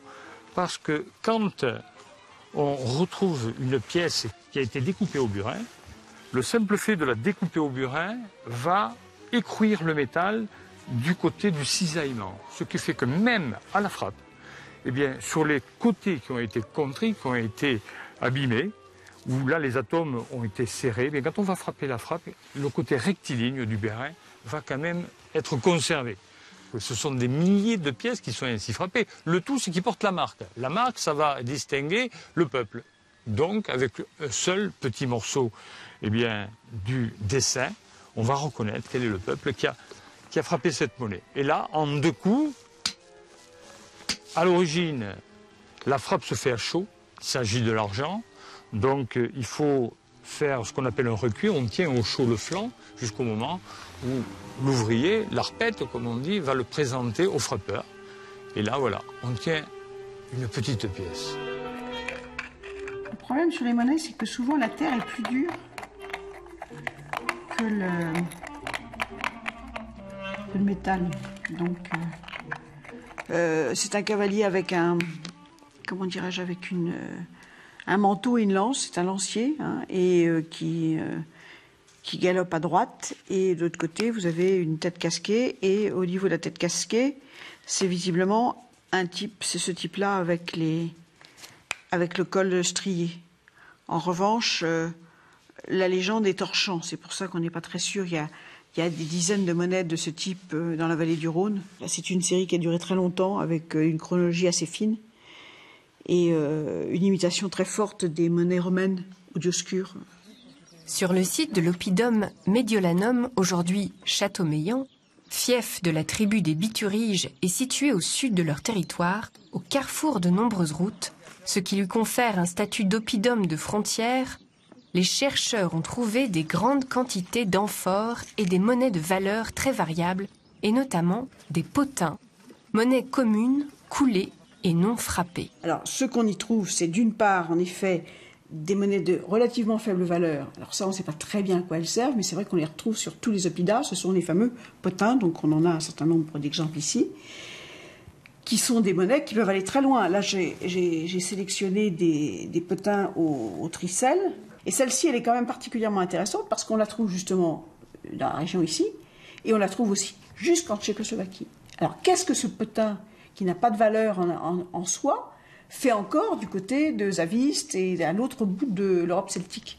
parce que quand on retrouve une pièce qui a été découpée au burin, le simple fait de la découper au burin va écrouir le métal du côté du cisaillement. Ce qui fait que même à la frappe, eh bien, sur les côtés qui ont été contrits, qui ont été abîmés, où là les atomes ont été serrés, mais quand on va frapper la frappe, le côté rectiligne du burin va quand même être conservé. Ce sont des milliers de pièces qui sont ainsi frappées. Le tout, c'est qu'ils portent la marque. La marque, ça va distinguer le peuple. Donc, avec un seul petit morceau eh bien, du dessin, on va reconnaître quel est le peuple qui a frappé cette monnaie. Et là, en deux coups, à l'origine, la frappe se fait à chaud. Il s'agit de l'argent. Donc, il faut faire ce qu'on appelle un recuit. On tient au chaud le flanc jusqu'au moment où l'ouvrier, l'arpète, comme on dit, va le présenter au frappeur. Et là, voilà, on tient une petite pièce. Le problème sur les monnaies, c'est que souvent la terre est plus dure que le métal. Donc, c'est un cavalier avec un, comment dirais-je, avec un manteau et une lance. C'est un lancier, hein, et qui galope à droite. Et de l'autre côté, vous avez une tête casquée. Et au niveau de la tête casquée, c'est visiblement un type, c'est ce type-là avec le col strié. En revanche, la légende est hors champ. C'est pour ça qu'on n'est pas très sûr. Il y a des dizaines de monnaies de ce type dans la vallée du Rhône. C'est une série qui a duré très longtemps, avec une chronologie assez fine et une imitation très forte des monnaies romaines ou dioscures. Sur le site de l'oppidum Mediolanum, aujourd'hui Châteaumeillan, fief de la tribu des Bituriges et situé au sud de leur territoire, au carrefour de nombreuses routes, ce qui lui confère un statut d'oppidum de frontière, les chercheurs ont trouvé des grandes quantités d'amphores et des monnaies de valeur très variables, et notamment des potins, monnaies communes, coulées et non frappées. Alors, ce qu'on y trouve, c'est d'une part, en effet, des monnaies de relativement faible valeur. Alors ça, on ne sait pas très bien à quoi elles servent, mais c'est vrai qu'on les retrouve sur tous les oppidas. Ce sont les fameux potins, donc on en a un certain nombre d'exemples ici, qui sont des monnaies qui peuvent aller très loin. Là, j'ai sélectionné des potins au tricelle, et celle-ci, elle est quand même particulièrement intéressante parce qu'on la trouve justement dans la région ici, et on la trouve aussi jusqu'en Tchécoslovaquie. Alors, qu'est-ce que ce potin qui n'a pas de valeur en soi fait encore du côté de Zavist et à l'autre bout de l'Europe celtique?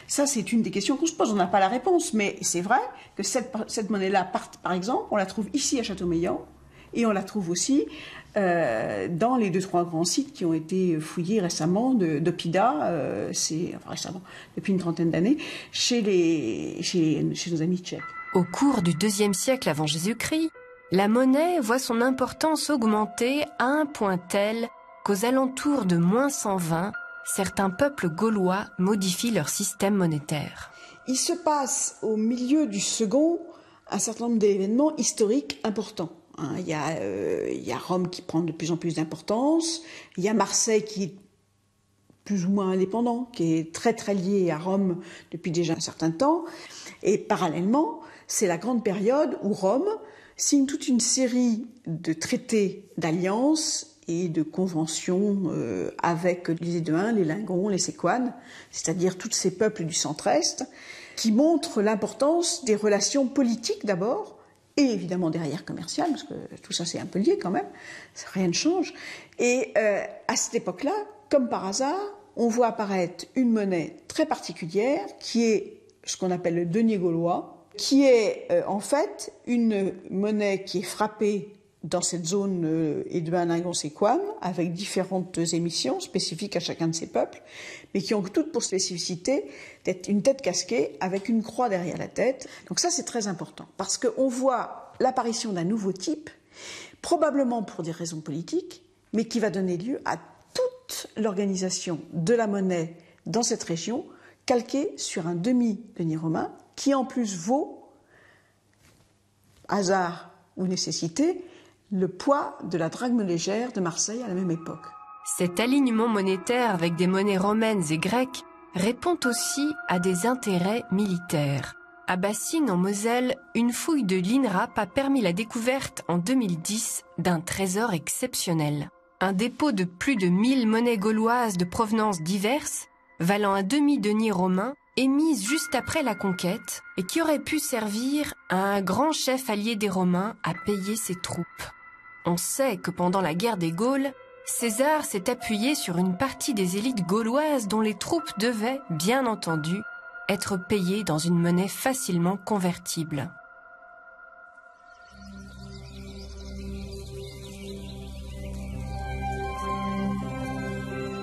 Ça, c'est une des questions qu'on se pose. On n'a pas la réponse, mais c'est vrai que cette monnaie-là, par exemple, on la trouve ici à Châteaumeillan, et on la trouve aussi dans les 2-3 grands sites qui ont été fouillés récemment d'Oppida, récemment, depuis une trentaine d'années, chez nos amis tchèques. Au cours du IIe siècle avant Jésus-Christ, la monnaie voit son importance augmenter à un point tel qu'aux alentours de -120, certains peuples gaulois modifient leur système monétaire. Il se passe au milieu du second un certain nombre d'événements historiques importants. Il y a Rome qui prend de plus en plus d'importance, il y a Marseille qui est plus ou moins indépendant, qui est très très lié à Rome depuis déjà un certain temps, et parallèlement, c'est la grande période où Rome signe toute une série de traités d'alliance et de conventions avec les Éduins, les Lingons, les Séquanes, c'est-à-dire tous ces peuples du centre-est, qui montrent l'importance des relations politiques d'abord, et évidemment derrière commerciales, parce que tout ça c'est un peu lié quand même, rien ne change. Et à cette époque-là, comme par hasard, on voit apparaître une monnaie très particulière, qui est ce qu'on appelle le denier gaulois, qui est en fait une monnaie qui est frappée dans cette zone Éduin, Lingon, Séquane, avec différentes émissions spécifiques à chacun de ces peuples, mais qui ont toutes pour spécificité d'être une tête casquée avec une croix derrière la tête. Donc ça, c'est très important, parce qu'on voit l'apparition d'un nouveau type, probablement pour des raisons politiques, mais qui va donner lieu à toute l'organisation de la monnaie dans cette région, calquée sur un demi-denier romain, qui en plus vaut, hasard ou nécessité, le poids de la drachme légère de Marseille à la même époque. Cet alignement monétaire avec des monnaies romaines et grecques répond aussi à des intérêts militaires. À Bassines, en Moselle, une fouille de l'INRAP a permis la découverte en 2010 d'un trésor exceptionnel. Un dépôt de plus de 1000 monnaies gauloises de provenances diverses, valant un demi-denier romain, émise juste après la conquête et qui aurait pu servir à un grand chef allié des Romains à payer ses troupes. On sait que pendant la guerre des Gaules, César s'est appuyé sur une partie des élites gauloises dont les troupes devaient, bien entendu, être payées dans une monnaie facilement convertible.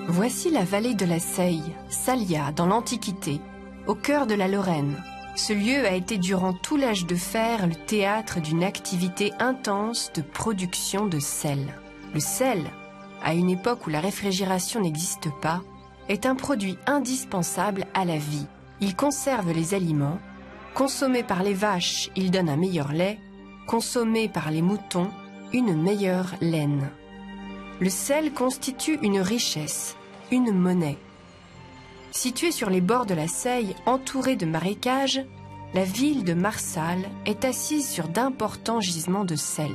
Voici la vallée de la Seille, Salia, dans l'Antiquité, au cœur de la Lorraine. Ce lieu a été durant tout l'âge de fer le théâtre d'une activité intense de production de sel. Le sel, à une époque où la réfrigération n'existe pas, est un produit indispensable à la vie. Il conserve les aliments. Consommé par les vaches, il donne un meilleur lait. Consommé par les moutons, une meilleure laine. Le sel constitue une richesse, une monnaie. Située sur les bords de la Seille, entourée de marécages, la ville de Marsal est assise sur d'importants gisements de sel.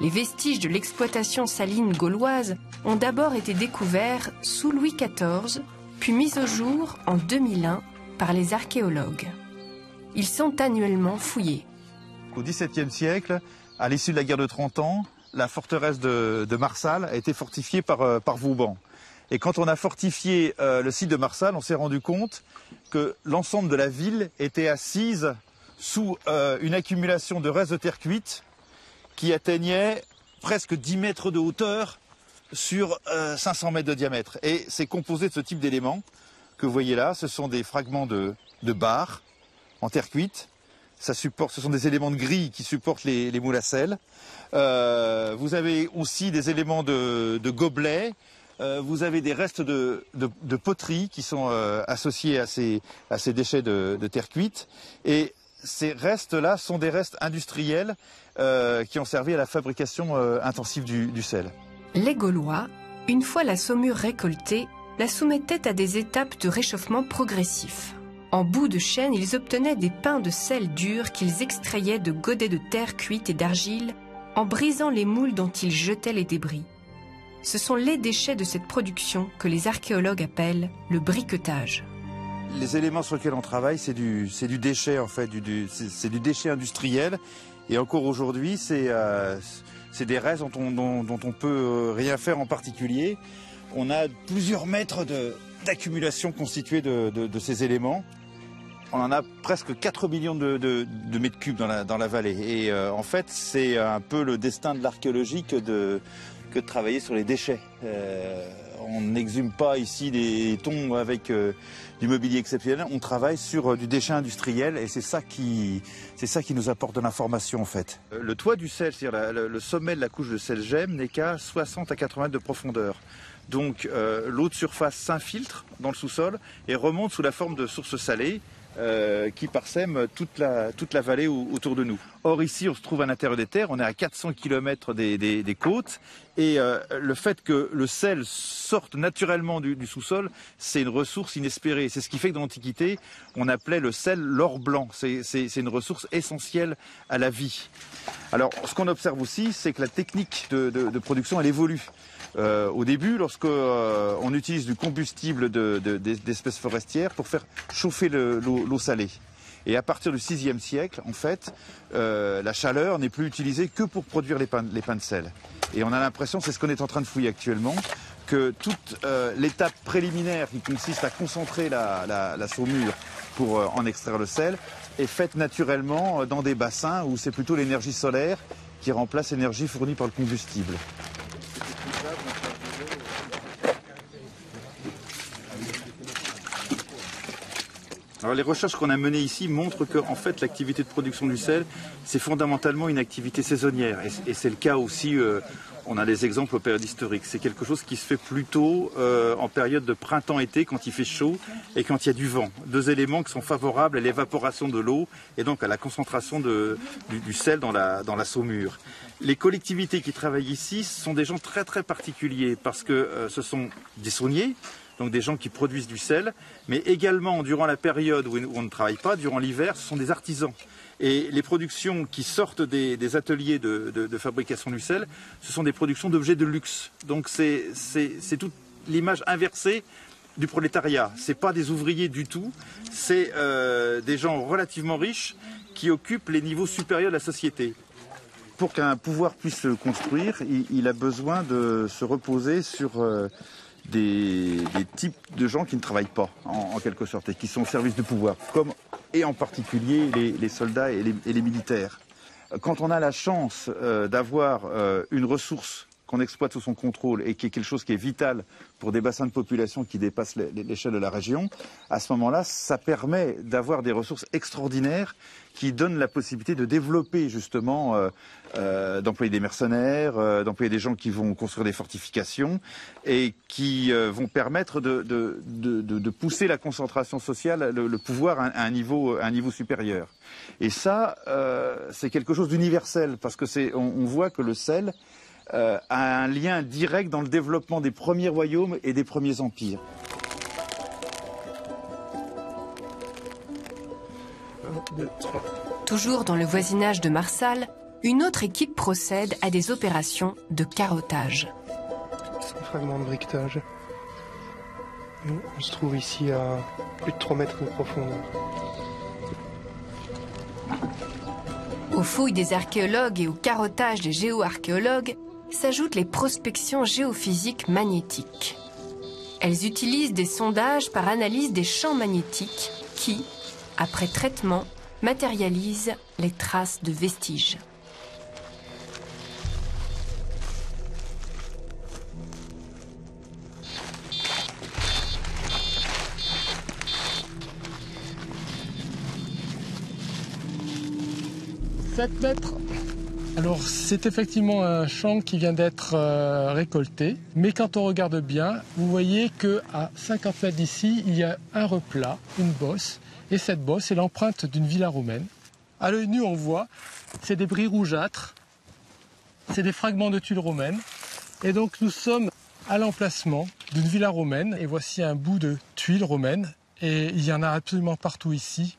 Les vestiges de l'exploitation saline gauloise ont d'abord été découverts sous Louis XIV, puis mis au jour en 2001 par les archéologues. Ils sont annuellement fouillés. Au XVIIe siècle, à l'issue de la guerre de 30 ans, la forteresse de Marsal a été fortifiée par Vauban. Et quand on a fortifié le site de Marsal, on s'est rendu compte que l'ensemble de la ville était assise sous une accumulation de restes de terre cuite qui atteignait presque 10 mètres de hauteur sur 500 mètres de diamètre. Et c'est composé de ce type d'éléments que vous voyez là. Ce sont des fragments de barres en terre cuite. Ce sont des éléments de grille qui supportent les moules à sel. Vous avez aussi des éléments de gobelets, vous avez des restes de poterie qui sont associés à ces déchets de terre cuite. Et ces restes-là sont des restes industriels qui ont servi à la fabrication intensive du sel. Les Gaulois, une fois la saumure récoltée, la soumettaient à des étapes de réchauffement progressif. En bout de chaîne, ils obtenaient des pains de sel dur qu'ils extrayaient de godets de terre cuite et d'argile en brisant les moules dont ils jetaient les débris. Ce sont les déchets de cette production que les archéologues appellent le briquetage. Les éléments sur lesquels on travaille, c'est du déchet en fait, c'est du déchet industriel. Et encore aujourd'hui, c'est des restes dont on peut rien faire en particulier. On a plusieurs mètres d'accumulation constituée de ces éléments. On en a presque 4 millions de mètres cubes dans la vallée. Et en fait, c'est un peu le destin de l'archéologie que de travailler sur les déchets. On n'exhume pas ici des tombes avec du mobilier exceptionnel, on travaille sur du déchet industriel et c'est ça qui nous apporte de l'information en fait. Le toit du sel, c'est-à-dire le sommet de la couche de sel gemme n'est qu'à 60 à 80 mètres de profondeur. Donc l'eau de surface s'infiltre dans le sous-sol et remonte sous la forme de sources salées qui parsèment toute la vallée autour de nous. Or ici on se trouve à l'intérieur des terres, on est à 400 km des côtes et le fait que le sel sorte naturellement du sous-sol, c'est une ressource inespérée. C'est ce qui fait que dans l'Antiquité on appelait le sel l'or blanc, c'est une ressource essentielle à la vie. Alors ce qu'on observe aussi, c'est que la technique de production elle évolue. Au début, lorsque on utilise du combustible d'espèces forestières pour faire chauffer l'eau salée. Et à partir du VIe siècle, en fait, la chaleur n'est plus utilisée que pour produire les pains de sel. Et on a l'impression, c'est ce qu'on est en train de fouiller actuellement, que toute l'étape préliminaire qui consiste à concentrer la saumure pour en extraire le sel est faite naturellement dans des bassins où c'est plutôt l'énergie solaire qui remplace l'énergie fournie par le combustible. Alors les recherches qu'on a menées ici montrent que en fait, l'activité de production du sel, c'est fondamentalement une activité saisonnière. Et c'est le cas aussi, on a des exemples aux périodes historiques. C'est quelque chose qui se fait plutôt en période de printemps-été, quand il fait chaud et quand il y a du vent. Deux éléments qui sont favorables à l'évaporation de l'eau et donc à la concentration du sel dans la saumure. Les collectivités qui travaillent ici sont des gens très très particuliers parce que ce sont des sauniers, donc des gens qui produisent du sel, mais également durant la période où on ne travaille pas, durant l'hiver, ce sont des artisans. Et les productions qui sortent des ateliers de fabrication du sel, ce sont des productions d'objets de luxe. Donc c'est toute l'image inversée du prolétariat. Ce n'est pas des ouvriers du tout, c'est des gens relativement riches qui occupent les niveaux supérieurs de la société. Pour qu'un pouvoir puisse se construire, il a besoin de se reposer sur des types de gens qui ne travaillent pas, en quelque sorte, et qui sont au service du pouvoir, et en particulier les soldats et les militaires. Quand on a la chance d'avoir une ressource qu'on exploite sous son contrôle et qui est quelque chose qui est vital pour des bassins de population qui dépassent l'échelle de la région, à ce moment-là, ça permet d'avoir des ressources extraordinaires qui donnent la possibilité de développer justement, d'employer des mercenaires, d'employer des gens qui vont construire des fortifications et qui vont permettre de pousser la concentration sociale, le pouvoir à un niveau supérieur. Et ça, c'est quelque chose d'universel parce que on voit que le sel a un lien direct dans le développement des premiers royaumes et des premiers empires. Toujours dans le voisinage de Marsal, une autre équipe procède à des opérations de carottage. C'est un fragment de briquetage. On se trouve ici à plus de 3 mètres de profondeur. Aux fouilles des archéologues et au carottage des géoarchéologues s'ajoutent les prospections géophysiques magnétiques. Elles utilisent des sondages par analyse des champs magnétiques qui, après traitement, matérialisent les traces de vestiges. « 7 mètres. Alors c'est effectivement un champ qui vient d'être récolté, mais quand on regarde bien, vous voyez qu'à 50 mètres d'ici, il y a un replat, une bosse, et cette bosse est l'empreinte d'une villa romaine. À l'œil nu, on voit, c'est des bris rougeâtres, c'est des fragments de tuiles romaines, et donc nous sommes à l'emplacement d'une villa romaine, et voici un bout de tuiles romaines, et il y en a absolument partout ici,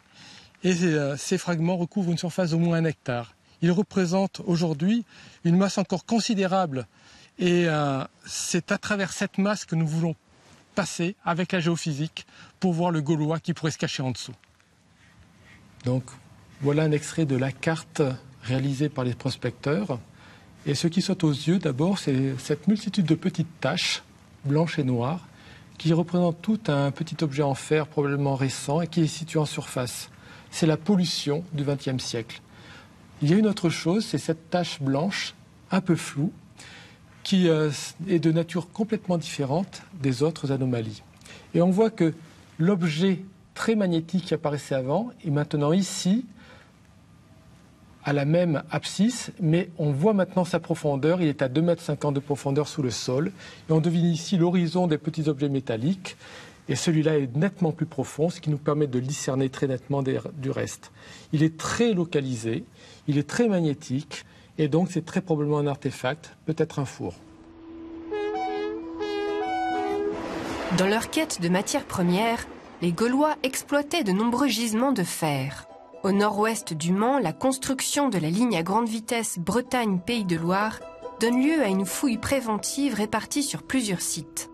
et ces fragments recouvrent une surface d'au moins 1 hectare. Ils représentent aujourd'hui une masse encore considérable, et c'est à travers cette masse que nous voulons passer avec la géophysique pour voir le Gaulois qui pourrait se cacher en dessous. Donc voilà un extrait de la carte réalisée par les prospecteurs. Et ce qui saute aux yeux d'abord, c'est cette multitude de petites taches, blanches et noires, qui représentent tout un petit objet en fer probablement récent et qui est situé en surface. C'est la pollution du XXe siècle. Il y a une autre chose, c'est cette tache blanche, un peu floue, qui est de nature complètement différente des autres anomalies. Et on voit que l'objet très magnétique qui apparaissait avant est maintenant ici, à la même abscisse, mais on voit maintenant sa profondeur. Il est à 2,50 m de profondeur sous le sol. Et on devine ici l'horizon des petits objets métalliques. Et celui-là est nettement plus profond, ce qui nous permet de le discerner très nettement du reste. Il est très localisé, il est très magnétique, et donc c'est très probablement un artefact, peut-être un four. Dans leur quête de matières premières, les Gaulois exploitaient de nombreux gisements de fer. Au nord-ouest du Mans, la construction de la ligne à grande vitesse Bretagne-Pays de Loire donne lieu à une fouille préventive répartie sur plusieurs sites.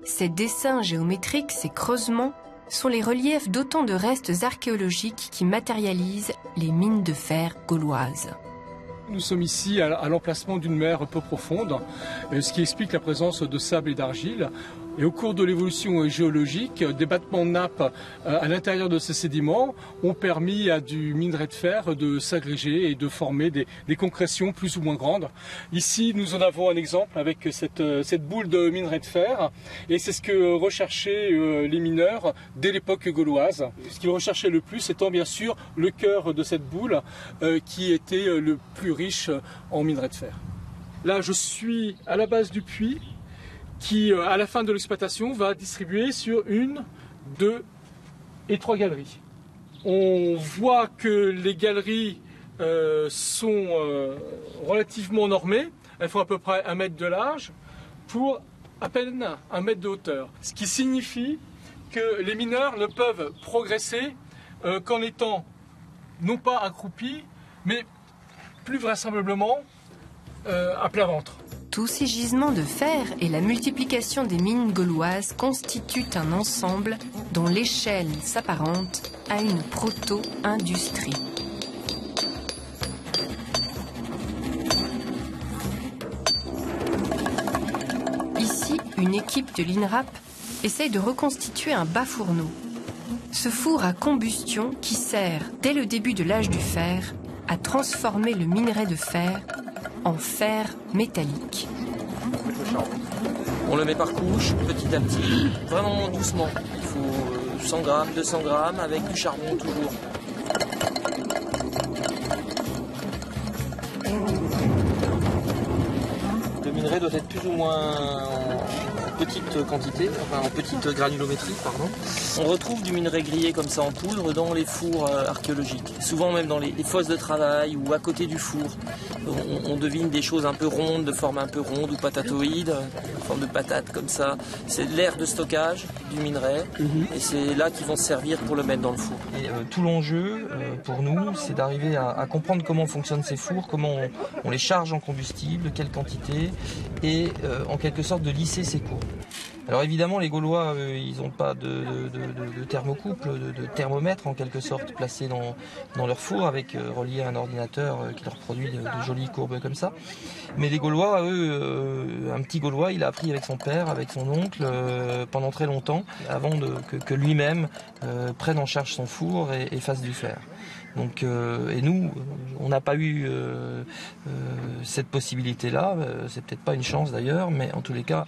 Ces dessins géométriques, ces creusements, sont les reliefs d'autant de restes archéologiques qui matérialisent les mines de fer gauloises. Nous sommes ici à l'emplacement d'une mer peu profonde, ce qui explique la présence de sable et d'argile. Et au cours de l'évolution géologique, des battements de nappe à l'intérieur de ces sédiments ont permis à du minerai de fer de s'agréger et de former des concrétions plus ou moins grandes. Ici, nous en avons un exemple avec cette boule de minerai de fer. Et c'est ce que recherchaient les mineurs dès l'époque gauloise. Ce qu'ils recherchaient le plus étant bien sûr le cœur de cette boule qui était le plus riche en minerai de fer. Là, je suis à la base du puits qui, à la fin de l'exploitation, va distribuer sur 1, 2 et 3 galeries. On voit que les galeries sont relativement normées. Elles font à peu près 1 mètre de large pour à peine 1 mètre de hauteur. Ce qui signifie que les mineurs ne peuvent progresser qu'en étant non pas accroupis, mais plus vraisemblablement à plat ventre. Tous ces gisements de fer et la multiplication des mines gauloises constituent un ensemble dont l'échelle s'apparente à une proto-industrie. Ici, une équipe de l'INRAP essaye de reconstituer un bas-fourneau. Ce four à combustion qui sert, dès le début de l'âge du fer, à transformer le minerai de fer en fer métallique. On le met par couche, petit à petit, vraiment doucement. Il faut 100 grammes, 200 grammes avec du charbon toujours. Le minerai doit être plus ou moins en petite quantité, enfin en petite granulométrie, pardon. On retrouve du minerai grillé comme ça en poudre dans les fours archéologiques. Souvent même dans les fosses de travail ou à côté du four. On devine des choses un peu rondes, de forme un peu ronde ou patatoïde, en forme de patate comme ça. C'est l'aire de stockage du minerai et c'est là qu'ils vont se servir pour le mettre dans le four. Et, tout l'enjeu pour nous, c'est d'arriver à comprendre comment fonctionnent ces fours, comment on les charge en combustible, quelle quantité et en quelque sorte de lisser ces courbes. Alors évidemment, les Gaulois, ils n'ont pas de thermocouple, de thermomètre en quelque sorte placé dans leur four avec relié à un ordinateur qui leur produit de jolies courbes comme ça. Mais les Gaulois, eux, un petit Gaulois, il a appris avec son père, avec son oncle pendant très longtemps, avant que lui-même prenne en charge son four et fasse du fer. Donc, et nous, on n'a pas eu cette possibilité-là. C'est peut-être pas une chance d'ailleurs, mais en tous les cas,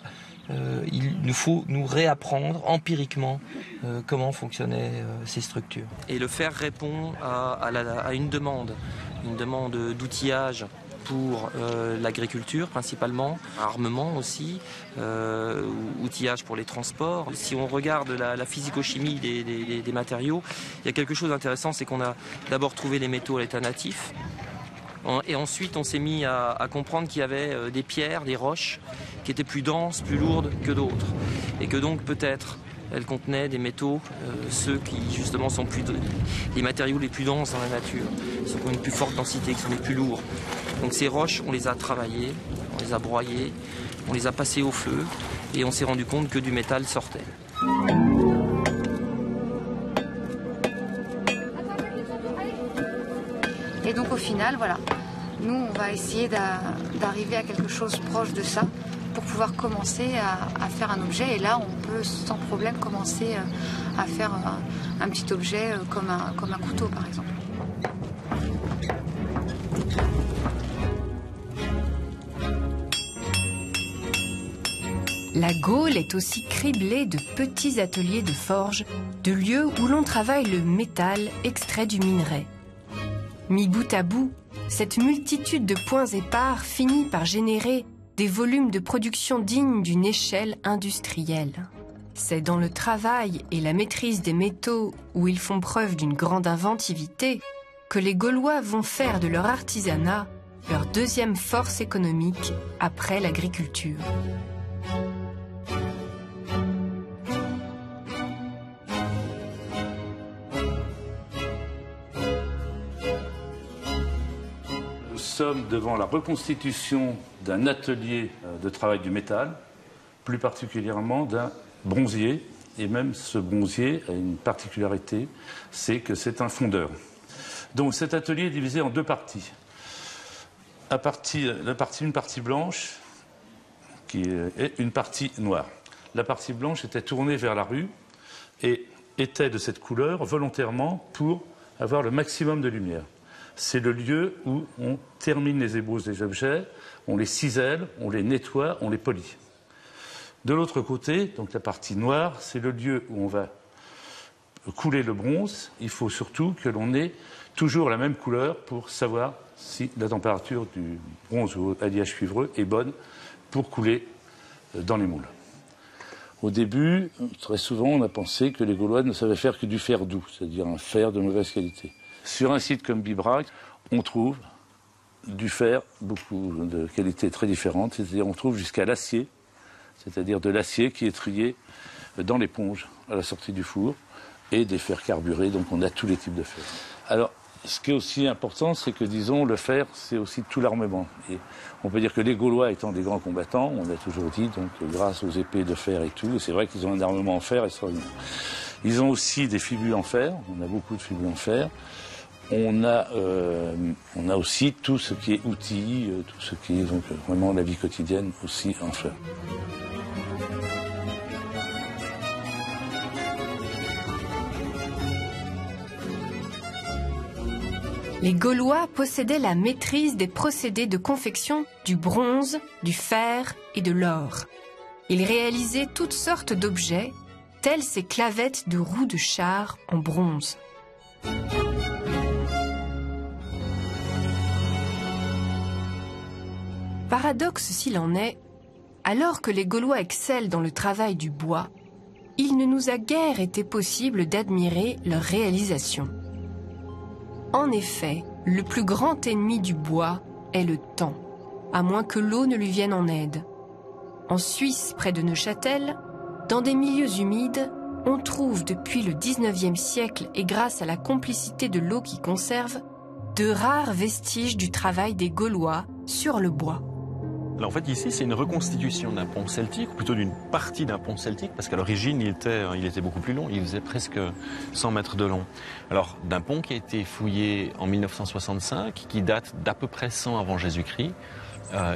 il nous faut nous réapprendre empiriquement comment fonctionnaient ces structures. Et le fer répond à une demande d'outillage pour l'agriculture principalement, armement aussi, outillage pour les transports. Si on regarde la physico-chimie des matériaux, il y a quelque chose d'intéressant, c'est qu'on a d'abord trouvé les métaux à l'état natif. Et ensuite, on s'est mis à comprendre qu'il y avait des pierres, des roches qui étaient plus denses, plus lourdes que d'autres. Et que donc peut-être elles contenaient des métaux, ceux qui justement sont les matériaux les plus denses dans la nature, ceux qui ont une plus forte densité, qui sont les plus lourds. Donc ces roches, on les a travaillées, on les a broyées, on les a passées au feu et on s'est rendu compte que du métal sortait. Et donc au final, voilà, nous on va essayer d'arriver à quelque chose proche de ça pour pouvoir commencer à faire un objet. Et là, on peut sans problème commencer à faire un petit objet comme un couteau par exemple. La Gaule est aussi criblée de petits ateliers de forge, de lieux où l'on travaille le métal extrait du minerai. Mis bout à bout, cette multitude de points épars finit par générer des volumes de production dignes d'une échelle industrielle. C'est dans le travail et la maîtrise des métaux où ils font preuve d'une grande inventivité que les Gaulois vont faire de leur artisanat leur deuxième force économique après l'agriculture. Nous sommes devant la reconstitution d'un atelier de travail du métal, plus particulièrement d'un bronzier. Et même ce bronzier a une particularité, c'est que c'est un fondeur. Donc cet atelier est divisé en deux parties. Une partie blanche qui est une partie noire. La partie blanche était tournée vers la rue et était de cette couleur volontairement pour avoir le maximum de lumière. C'est le lieu où on termine les ébauches des objets, on les cisèle, on les nettoie, on les polit. De l'autre côté, donc la partie noire, c'est le lieu où on va couler le bronze. Il faut surtout que l'on ait toujours la même couleur pour savoir si la température du bronze ou alliage cuivreux est bonne pour couler dans les moules. Au début, très souvent, on a pensé que les Gaulois ne savaient faire que du fer doux, c'est-à-dire un fer de mauvaise qualité. Sur un site comme Bibrac, on trouve du fer, beaucoup de qualités très différentes, c'est-à-dire on trouve jusqu'à l'acier, c'est-à-dire de l'acier qui est trié dans l'éponge à la sortie du four, et des fers carburés, donc on a tous les types de fer. Alors, ce qui est aussi important, c'est que, disons, le fer, c'est aussi tout l'armement. Et on peut dire que les Gaulois étant des grands combattants, on a toujours dit, donc grâce aux épées de fer et tout, et c'est vrai qu'ils ont un armement en fer extraordinaire. Ils ont aussi des fibus en fer, on a beaucoup de fibus en fer. On a aussi tout ce qui est outils, tout ce qui est donc, vraiment la vie quotidienne aussi en fer. Les Gaulois possédaient la maîtrise des procédés de confection du bronze, du fer et de l'or. Ils réalisaient toutes sortes d'objets, telles ces clavettes de roues de char en bronze. Paradoxe s'il en est, alors que les Gaulois excellent dans le travail du bois, il ne nous a guère été possible d'admirer leur réalisation. En effet, le plus grand ennemi du bois est le temps, à moins que l'eau ne lui vienne en aide. En Suisse, près de Neuchâtel, dans des milieux humides, on trouve depuis le XIXe siècle et grâce à la complicité de l'eau qui conserve, de rares vestiges du travail des Gaulois sur le bois. Là, en fait, ici, c'est une reconstitution d'un pont celtique, ou plutôt d'une partie d'un pont celtique, parce qu'à l'origine, il était beaucoup plus long, il faisait presque 100 mètres de long. Alors, d'un pont qui a été fouillé en 1965, qui date d'à peu près 100 avant Jésus-Christ,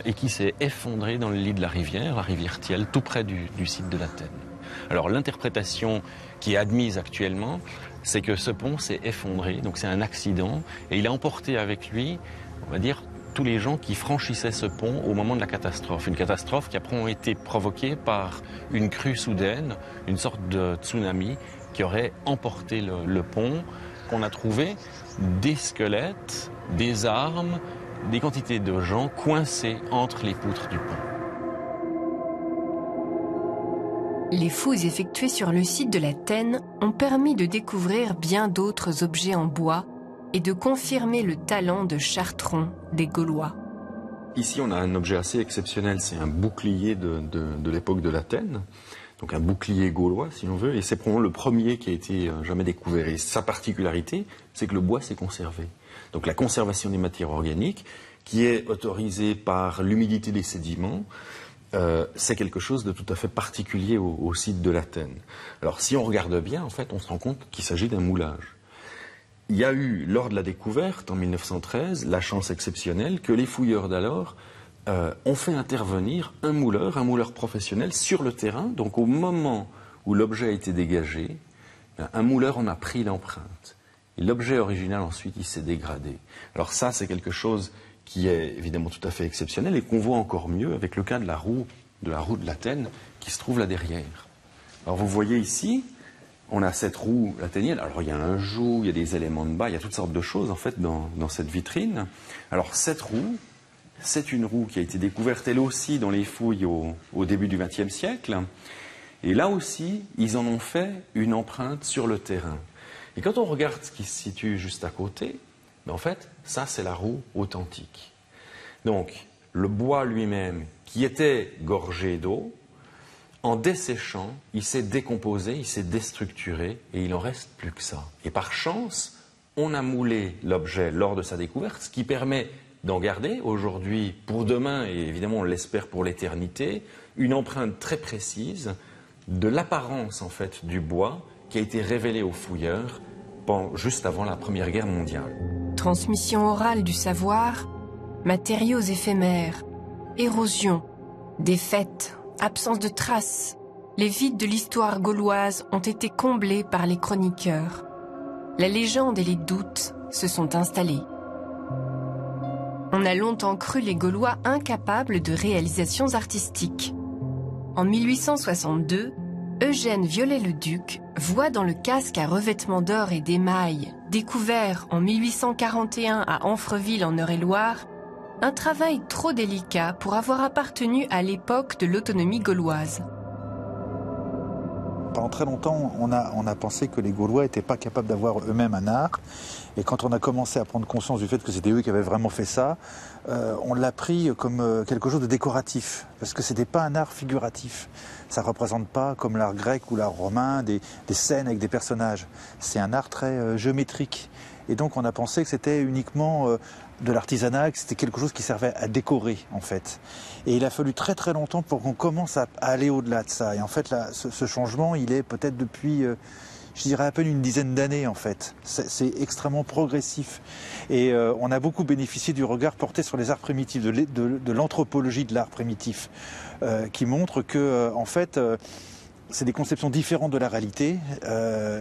et qui s'est effondré dans le lit de la rivière Thiel, tout près du site de l'Athènes. Alors, l'interprétation qui est admise actuellement, c'est que ce pont s'est effondré, donc c'est un accident, et il a emporté avec lui, on va dire, tous les gens qui franchissaient ce pont au moment de la catastrophe. Une catastrophe qui après a été provoquée par une crue soudaine, une sorte de tsunami qui aurait emporté le pont. On a trouvé des squelettes, des armes des quantités de gens coincés entre les poutres du pont. Les fouilles effectuées sur le site de la Tène ont permis de découvrir bien d'autres objets en bois et de confirmer le talent de chartron des Gaulois. Ici, on a un objet assez exceptionnel, c'est un bouclier de l'époque de l'Athènes, donc un bouclier gaulois, si on veut, et c'est probablement le premier qui a été jamais découvert. Et sa particularité, c'est que le bois s'est conservé. Donc la conservation des matières organiques, qui est autorisée par l'humidité des sédiments, c'est quelque chose de tout à fait particulier au site de l'Athènes. Alors si on regarde bien, en fait, on se rend compte qu'il s'agit d'un moulage. Il y a eu, lors de la découverte, en 1913, la chance exceptionnelle que les fouilleurs d'alors ont fait intervenir un mouleur professionnel sur le terrain. Donc au moment où l'objet a été dégagé, un mouleur en a pris l'empreinte. Et l'objet original, ensuite, il s'est dégradé. Alors ça, c'est quelque chose qui est évidemment tout à fait exceptionnel et qu'on voit encore mieux avec le cas de la roue de l'Athènes qui se trouve là derrière. Alors vous voyez ici, on a cette roue athénienne. Alors il y a un joug, il y a des éléments de bas, il y a toutes sortes de choses en fait dans cette vitrine. Alors cette roue, c'est une roue qui a été découverte elle aussi dans les fouilles au début du XXe siècle. Et là aussi, ils en ont fait une empreinte sur le terrain. Et quand on regarde ce qui se situe juste à côté, en fait, ça c'est la roue authentique. Donc le bois lui-même, qui était gorgé d'eau, en desséchant, il s'est décomposé, il s'est déstructuré et il n'en reste plus que ça. Et par chance, on a moulé l'objet lors de sa découverte, ce qui permet d'en garder aujourd'hui pour demain, et évidemment on l'espère pour l'éternité, une empreinte très précise de l'apparence en fait du bois qui a été révélée aux fouilleurs juste avant la Première Guerre mondiale. Transmission orale du savoir, matériaux éphémères, érosion, défaite, absence de traces, les vides de l'histoire gauloise ont été comblés par les chroniqueurs. La légende et les doutes se sont installés. On a longtemps cru les Gaulois incapables de réalisations artistiques. En 1862, Eugène Viollet-le-Duc voit dans le casque à revêtement d'or et d'émail, découvert en 1841 à Amfreville en Eure-et-Loire, un travail trop délicat pour avoir appartenu à l'époque de l'autonomie gauloise. Pendant très longtemps, on a pensé que les Gaulois n'étaient pas capables d'avoir eux-mêmes un art. Et quand on a commencé à prendre conscience du fait que c'était eux qui avaient vraiment fait ça, on l'a pris comme quelque chose de décoratif. Parce que ce n'était pas un art figuratif. Ça ne représente pas, comme l'art grec ou l'art romain, des scènes avec des personnages. C'est un art très géométrique. Et donc on a pensé que c'était uniquement de l'artisanat, que c'était quelque chose qui servait à décorer en fait. Et il a fallu très très longtemps pour qu'on commence à aller au-delà de ça. Et en fait là, ce changement, il est peut-être depuis, je dirais à peine une dizaine d'années en fait. C'est extrêmement progressif. Et on a beaucoup bénéficié du regard porté sur les arts primitifs, de l'anthropologie de l'art primitif, qui montre que en fait c'est des conceptions différentes de la réalité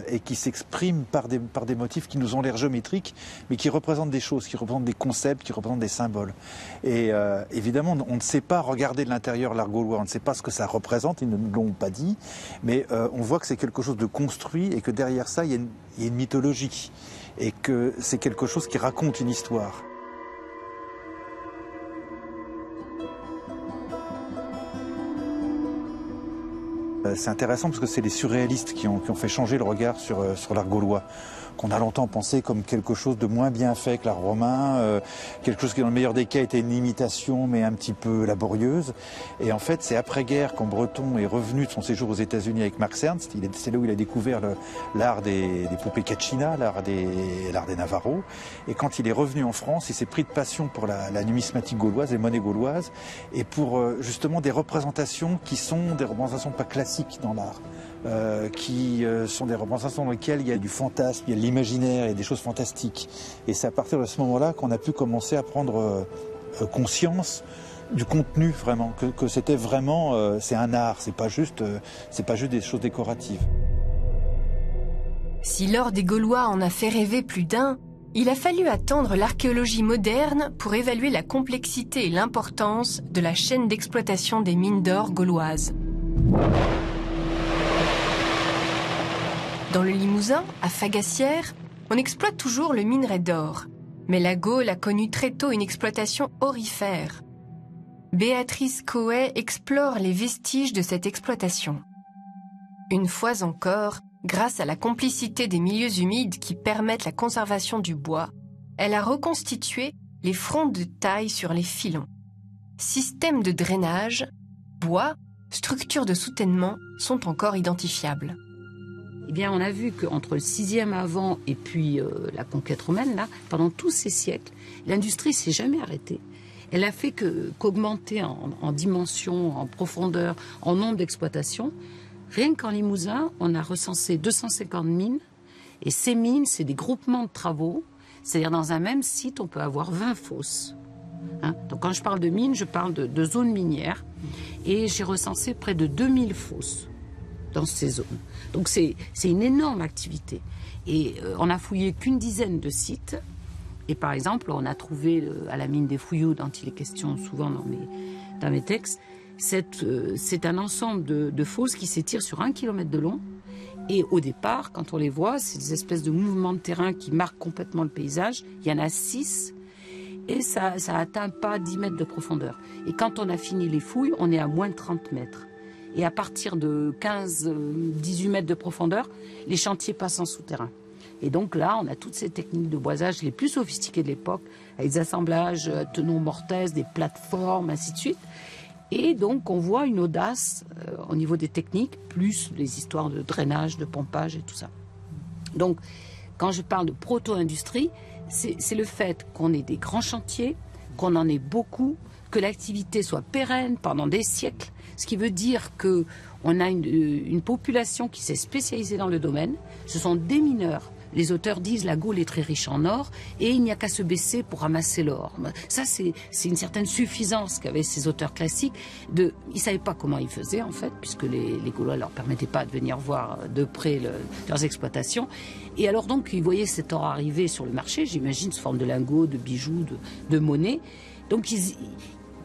et qui s'expriment par des motifs qui nous ont l'air géométriques, mais qui représentent des choses, qui représentent des concepts, qui représentent des symboles. Et évidemment, on ne sait pas regarder de l'intérieur l'art gaulois, on ne sait pas ce que ça représente, ils ne l'ont pas dit, mais on voit que c'est quelque chose de construit et que derrière ça, il y a une mythologie et que c'est quelque chose qui raconte une histoire. C'est intéressant parce que c'est les surréalistes qui ont fait changer le regard sur l'art gaulois, qu'on a longtemps pensé comme quelque chose de moins bien fait que l'art romain, quelque chose qui dans le meilleur des cas était une imitation mais un petit peu laborieuse. Et en fait c'est après-guerre quand Breton est revenu de son séjour aux États-Unis avec Max Ernst, c'est là où il a découvert l'art des poupées Kachina, l'art des Navarros. Et quand il est revenu en France, il s'est pris de passion pour la numismatique gauloise, les monnaies gauloises, et pour justement des représentations qui sont des représentations pas classiques dans l'art. Qui sont des représentations dans lesquelles il y a du fantasme, il y a de l'imaginaire, il y a des choses fantastiques. Et c'est à partir de ce moment-là qu'on a pu commencer à prendre conscience du contenu vraiment, que c'était vraiment, c'est un art, c'est pas juste des choses décoratives. Si l'or des Gaulois en a fait rêver plus d'un, il a fallu attendre l'archéologie moderne pour évaluer la complexité et l'importance de la chaîne d'exploitation des mines d'or gauloises. Dans le Limousin, à Fagassières, on exploite toujours le minerai d'or. Mais la Gaule a connu très tôt une exploitation aurifère. Béatrice Coët explore les vestiges de cette exploitation. Une fois encore, grâce à la complicité des milieux humides qui permettent la conservation du bois, elle a reconstitué les fronts de taille sur les filons. Système de drainage, bois, structures de soutènement sont encore identifiables. Eh bien, on a vu qu'entre le 6e avant et puis la conquête romaine, là, pendant tous ces siècles, l'industrie s'est jamais arrêtée. Elle a fait qu'augmenter en dimension, en profondeur, en nombre d'exploitations. Rien qu'en Limousin, on a recensé 250 mines. Et ces mines, c'est des groupements de travaux. C'est-à-dire, dans un même site, on peut avoir 20 fosses. Hein? Donc, quand je parle de mines, je parle de zones minières. Et j'ai recensé près de 2000 fosses dans ces zones. Donc, c'est une énorme activité. Et on n'a fouillé qu'une dizaine de sites. Et par exemple, on a trouvé à la mine des Fouilloux, dont il est question souvent dans mes textes, c'est un ensemble de fosses qui s'étirent sur 1 kilomètre de long. Et au départ, quand on les voit, c'est des espèces de mouvements de terrain qui marquent complètement le paysage. Il y en a 6 et ça atteint pas 10 mètres de profondeur. Et quand on a fini les fouilles, on est à moins de 30 mètres. Et à partir de 15-18 mètres de profondeur, les chantiers passent en souterrain. Et donc là, on a toutes ces techniques de boisage les plus sophistiquées de l'époque, avec des assemblages tenons mortaises, des plateformes, ainsi de suite. Et donc, on voit une audace au niveau des techniques, plus les histoires de drainage, de pompage et tout ça. Donc, quand je parle de proto-industrie, c'est le fait qu'on ait des grands chantiers, qu'on en ait beaucoup, que l'activité soit pérenne pendant des siècles, ce qui veut dire qu'on a une population qui s'est spécialisée dans le domaine. Ce sont des mineurs. Les auteurs disent la Gaule est très riche en or et il n'y a qu'à se baisser pour ramasser l'or. Ça, c'est une certaine suffisance qu'avaient ces auteurs classiques. Ils ne savaient pas comment ils faisaient, en fait, puisque les Gaulois ne leur permettaient pas de venir voir de près leurs exploitations. Et alors donc, ils voyaient cet or arriver sur le marché, j'imagine, sous forme de lingots, de bijoux, de monnaie. Donc,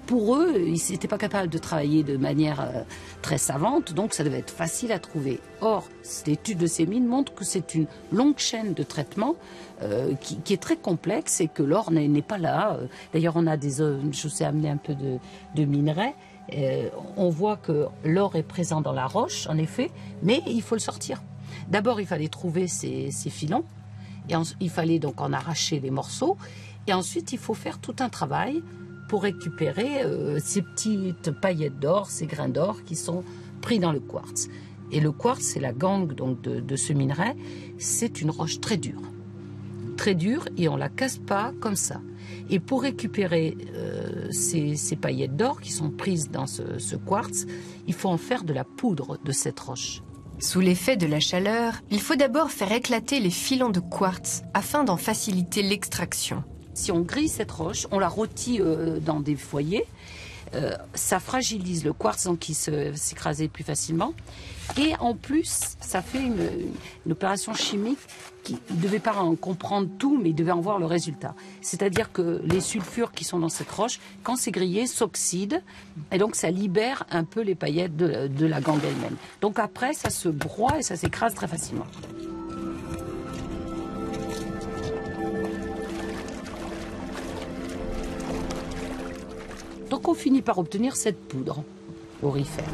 pour eux, ils n'étaient pas capables de travailler de manière très savante, donc ça devait être facile à trouver. Or, l'étude de ces mines montre que c'est une longue chaîne de traitement qui est très complexe et que l'or n'est pas là. D'ailleurs, on a je vous ai amené un peu de minerais. On voit que l'or est présent dans la roche, en effet, mais il faut le sortir. D'abord, il fallait trouver ces filons, et il fallait donc en arracher les morceaux, et ensuite, il faut faire tout un travail pour récupérer ces petites paillettes d'or, ces grains d'or qui sont pris dans le quartz. Et le quartz, c'est la gangue donc, de ce minerai, c'est une roche très dure. Très dure, et on ne la casse pas comme ça. Et pour récupérer ces paillettes d'or qui sont prises dans ce quartz, il faut en faire de la poudre de cette roche. Sous l'effet de la chaleur, il faut d'abord faire éclater les filons de quartz afin d'en faciliter l'extraction. Si on grille cette roche, on la rôtit dans des foyers, ça fragilise le quartz, donc il s'écrasait plus facilement. Et en plus, ça fait une opération chimique qui ne devait pas en comprendre tout, mais il devait en voir le résultat. C'est-à-dire que les sulfures qui sont dans cette roche, quand c'est grillé, s'oxydent, et donc ça libère un peu les paillettes de la gangue elle-même. Donc après, ça se broie et ça s'écrase très facilement. Donc on finit par obtenir cette poudre aurifère.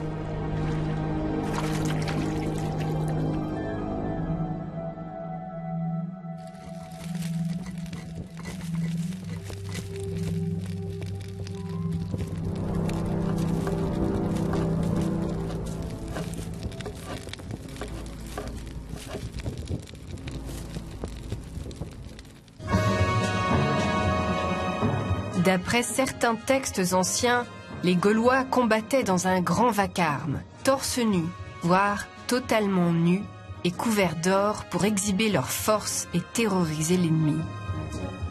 D'après certains textes anciens, les Gaulois combattaient dans un grand vacarme, torse nu, voire totalement nus et couverts d'or pour exhiber leur force et terroriser l'ennemi.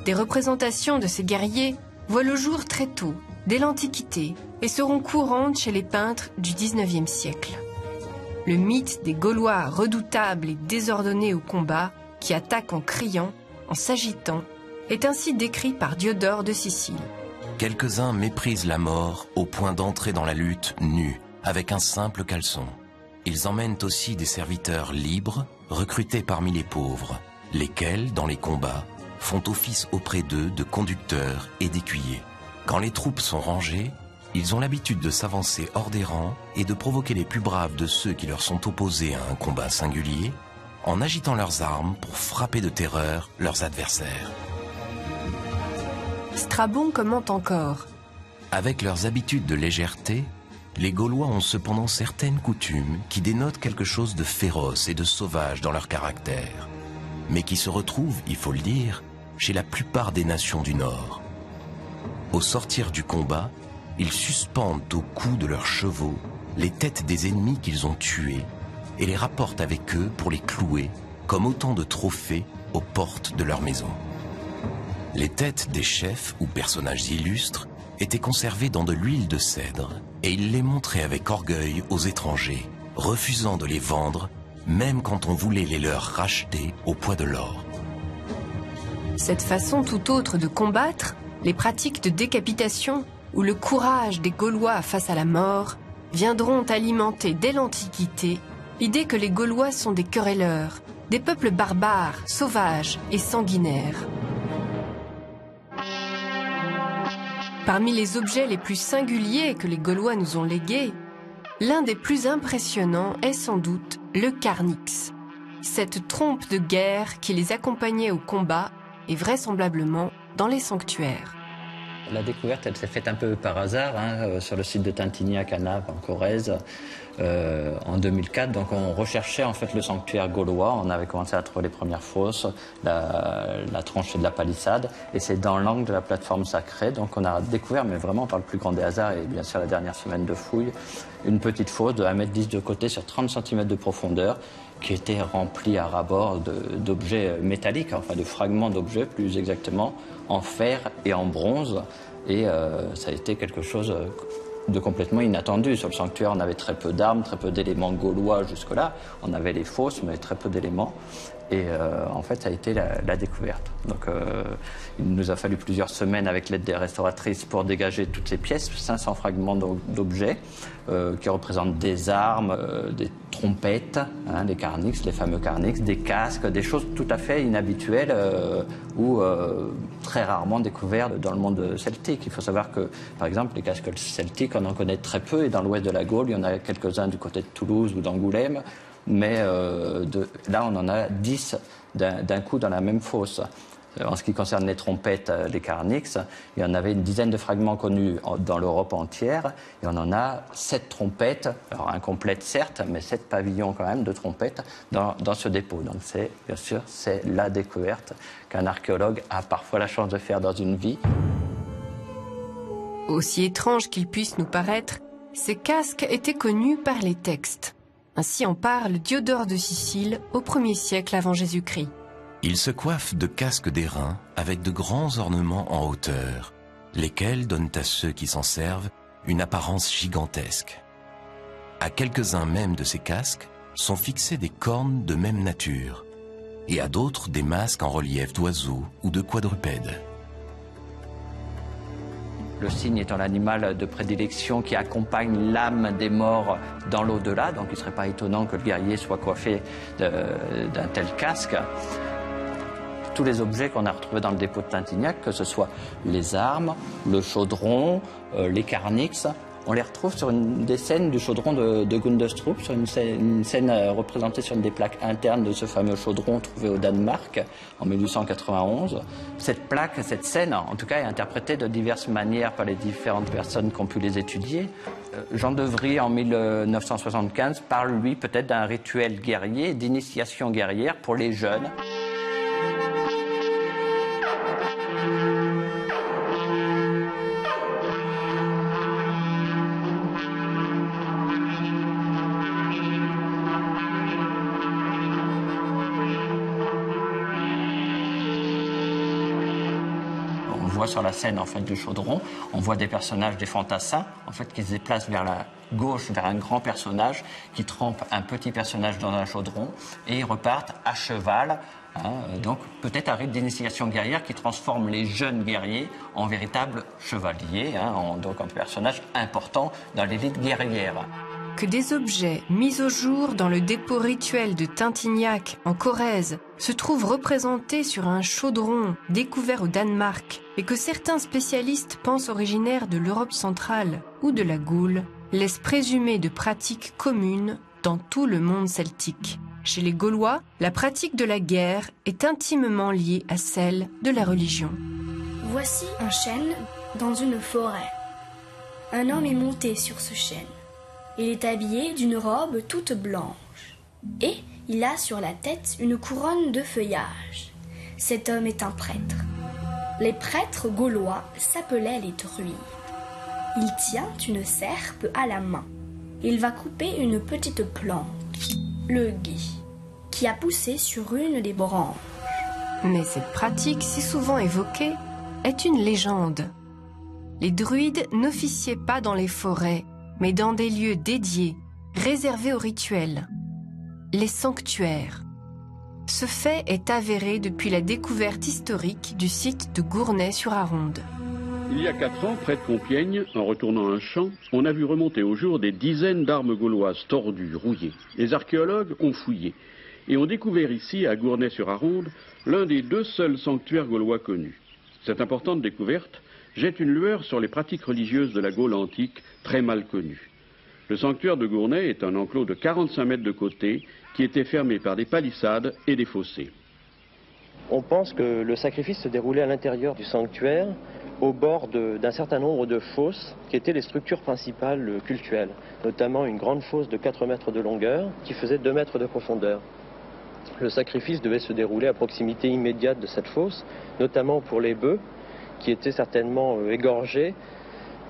Des représentations de ces guerriers voient le jour très tôt, dès l'Antiquité, et seront courantes chez les peintres du XIXe siècle. Le mythe des Gaulois redoutables et désordonnés au combat, qui attaquent en criant, en s'agitant, est ainsi décrit par Diodore de Sicile. Quelques-uns méprisent la mort au point d'entrer dans la lutte nus, avec un simple caleçon. Ils emmènent aussi des serviteurs libres, recrutés parmi les pauvres, lesquels, dans les combats, font office auprès d'eux de conducteurs et d'écuyers. Quand les troupes sont rangées, ils ont l'habitude de s'avancer hors des rangs et de provoquer les plus braves de ceux qui leur sont opposés à un combat singulier en agitant leurs armes pour frapper de terreur leurs adversaires. Strabon commente encore. Avec leurs habitudes de légèreté, les Gaulois ont cependant certaines coutumes qui dénotent quelque chose de féroce et de sauvage dans leur caractère, mais qui se retrouvent, il faut le dire, chez la plupart des nations du Nord. Au sortir du combat, ils suspendent au cou de leurs chevaux les têtes des ennemis qu'ils ont tués et les rapportent avec eux pour les clouer comme autant de trophées aux portes de leur maison. Les têtes des chefs ou personnages illustres étaient conservées dans de l'huile de cèdre et ils les montraient avec orgueil aux étrangers, refusant de les vendre même quand on voulait les leur racheter au poids de l'or. Cette façon tout autre de combattre, les pratiques de décapitation ou le courage des Gaulois face à la mort viendront alimenter dès l'Antiquité l'idée que les Gaulois sont des querelleurs, des peuples barbares, sauvages et sanguinaires. Parmi les objets les plus singuliers que les Gaulois nous ont légués, l'un des plus impressionnants est sans doute le carnix, cette trompe de guerre qui les accompagnait au combat et vraisemblablement dans les sanctuaires. La découverte, elle s'est faite un peu par hasard sur le site de Tintignac à Naples, en Corrèze, en 2004. Donc on recherchait en fait le sanctuaire gaulois. On avait commencé à trouver les premières fosses, la tranchée de la palissade, et c'est dans l'angle de la plateforme sacrée. Donc on a découvert, mais vraiment par le plus grand des hasards, et bien sûr la dernière semaine de fouilles, une petite fosse de 1,10 m de côté sur 30 cm de profondeur, qui était remplie à ras-bord d'objets métalliques, enfin de fragments d'objets plus exactement, en fer et en bronze. Et ça a été quelque chose de complètement inattendu. Sur le sanctuaire, on avait très peu d'armes, très peu d'éléments gaulois jusque-là. On avait les fosses, mais très peu d'éléments. Et en fait, ça a été la découverte. Donc il nous a fallu plusieurs semaines avec l'aide des restauratrices pour dégager toutes ces pièces, 500 fragments d'objets qui représentent des armes, des trompettes, des carnix, les fameux carnix, des casques, des choses tout à fait inhabituelles ou très rarement découvertes dans le monde celtique. Il faut savoir que, par exemple, les casques celtiques, on en connaît très peu, et dans l'ouest de la Gaule, il y en a quelques-uns du côté de Toulouse ou d'Angoulême, mais là, on en a 10 d'un coup dans la même fosse. En ce qui concerne les trompettes, les carnix, il y en avait une dizaine de fragments connus dans l'Europe entière, et on en a 7 trompettes, alors incomplètes certes, mais 7 pavillons quand même de trompettes dans ce dépôt. Donc bien sûr, c'est la découverte qu'un archéologue a parfois la chance de faire dans une vie. Aussi étrange qu'ils puissent nous paraître, ces casques étaient connus par les textes. Ainsi en parle Diodore de Sicile au 1er siècle avant Jésus-Christ. Ils se coiffent de casques d'airain avec de grands ornements en hauteur, lesquels donnent à ceux qui s'en servent une apparence gigantesque. À quelques-uns même de ces casques sont fixés des cornes de même nature, et à d'autres des masques en relief d'oiseaux ou de quadrupèdes. Le cygne étant l'animal de prédilection qui accompagne l'âme des morts dans l'au-delà, donc il ne serait pas étonnant que le guerrier soit coiffé d'un tel casque. Tous les objets qu'on a retrouvés dans le dépôt de Tintignac, que ce soit les armes, le chaudron, les carnix, on les retrouve sur des scènes du chaudron de Gundestrup, sur une scène représentée sur une des plaques internes de ce fameux chaudron trouvé au Danemark en 1891. Cette plaque, cette scène, en tout cas, est interprétée de diverses manières par les différentes personnes qui ont pu les étudier. Jean Devry, en 1975, parle, lui, peut-être d'un rituel guerrier, d'initiation guerrière pour les jeunes. Sur la scène en fait du chaudron, on voit des personnages, des fantassins en fait qui se déplacent vers la gauche, vers un grand personnage qui trempe un petit personnage dans un chaudron, et ils repartent à cheval. Donc peut-être un rite d'initiation guerrière qui transforme les jeunes guerriers en véritables chevaliers, donc en personnages importants dans l'élite guerrière. que des objets mis au jour dans le dépôt rituel de Tintignac en Corrèze se trouvent représentés sur un chaudron découvert au Danemark et que certains spécialistes pensent originaires de l'Europe centrale ou de la Gaule, laisse présumer de pratiques communes dans tout le monde celtique. Chez les Gaulois, la pratique de la guerre est intimement liée à celle de la religion. Voici un chêne dans une forêt. Un homme est monté sur ce chêne. Il est habillé d'une robe toute blanche. Et il a sur la tête une couronne de feuillage. Cet homme est un prêtre. Les prêtres gaulois s'appelaient les druides. Il tient une serpe à la main. Il va couper une petite plante, le gui, qui a poussé sur une des branches. Mais cette pratique, si souvent évoquée, est une légende. Les druides n'officiaient pas dans les forêts, mais dans des lieux dédiés, réservés aux rituels. Les sanctuaires. Ce fait est avéré depuis la découverte historique du site de Gournay-sur-Aronde. Il y a 4 ans, près de Compiègne, en retournant un champ, on a vu remonter au jour des dizaines d'armes gauloises tordues, rouillées. Les archéologues ont fouillé et ont découvert ici, à Gournay-sur-Aronde, l'un des 2 seuls sanctuaires gaulois connus. Cette importante découverte jette une lueur sur les pratiques religieuses de la Gaule antique, très mal connues. Le sanctuaire de Gournay est un enclos de 45 mètres de côté qui était fermé par des palissades et des fossés. On pense que le sacrifice se déroulait à l'intérieur du sanctuaire, au bord d'un certain nombre de fosses qui étaient les structures principales cultuelles, notamment une grande fosse de 4 mètres de longueur qui faisait 2 mètres de profondeur. Le sacrifice devait se dérouler à proximité immédiate de cette fosse, notamment pour les bœufs qui étaient certainement égorgés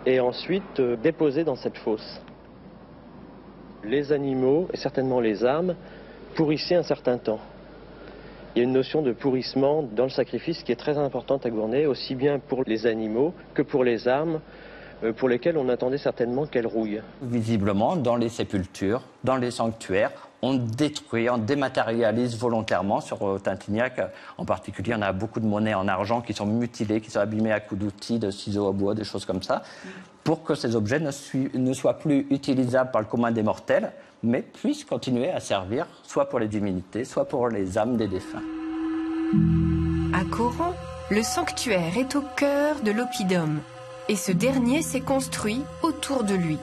et ensuite déposés dans cette fosse. Les animaux, et certainement les âmes, pourrissaient un certain temps. Il y a une notion de pourrissement dans le sacrifice qui est très importante à Gournay, aussi bien pour les animaux que pour les âmes, pour lesquelles on attendait certainement qu'elles rouillent. Visiblement, dans les sépultures, dans les sanctuaires, on détruit, on dématérialise volontairement. Sur Tintignac, en particulier, on a beaucoup de monnaies en argent qui sont mutilées, qui sont abîmées à coups d'outils, de ciseaux à bois, des choses comme ça, pour que ces objets ne soient plus utilisables par le commun des mortels, mais puissent continuer à servir soit pour les divinités, soit pour les âmes des défunts. À Coron, le sanctuaire est au cœur de l'oppidum, et ce dernier s'est construit autour de lui.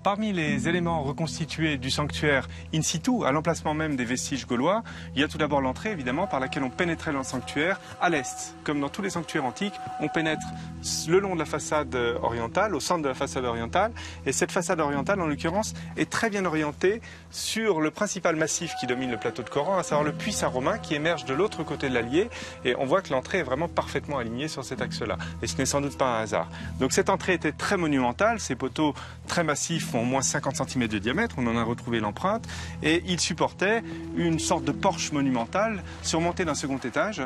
Parmi les éléments reconstitués du sanctuaire in situ, à l'emplacement même des vestiges gaulois, il y a tout d'abord l'entrée, évidemment, par laquelle on pénétrait dans le sanctuaire à l'est. Comme dans tous les sanctuaires antiques, on pénètre le long de la façade orientale, au centre de la façade orientale. Et cette façade orientale, en l'occurrence, est très bien orientée sur le principal massif qui domine le plateau de Coran, à savoir le puits Saint-Romain qui émerge de l'autre côté de l'Allier. Et on voit que l'entrée est vraiment parfaitement alignée sur cet axe-là. Et ce n'est sans doute pas un hasard. Donc cette entrée était très monumentale, ces poteaux très massifs font au moins 50 cm de diamètre, on en a retrouvé l'empreinte, et il supportait une sorte de porche monumentale surmontée d'un second étage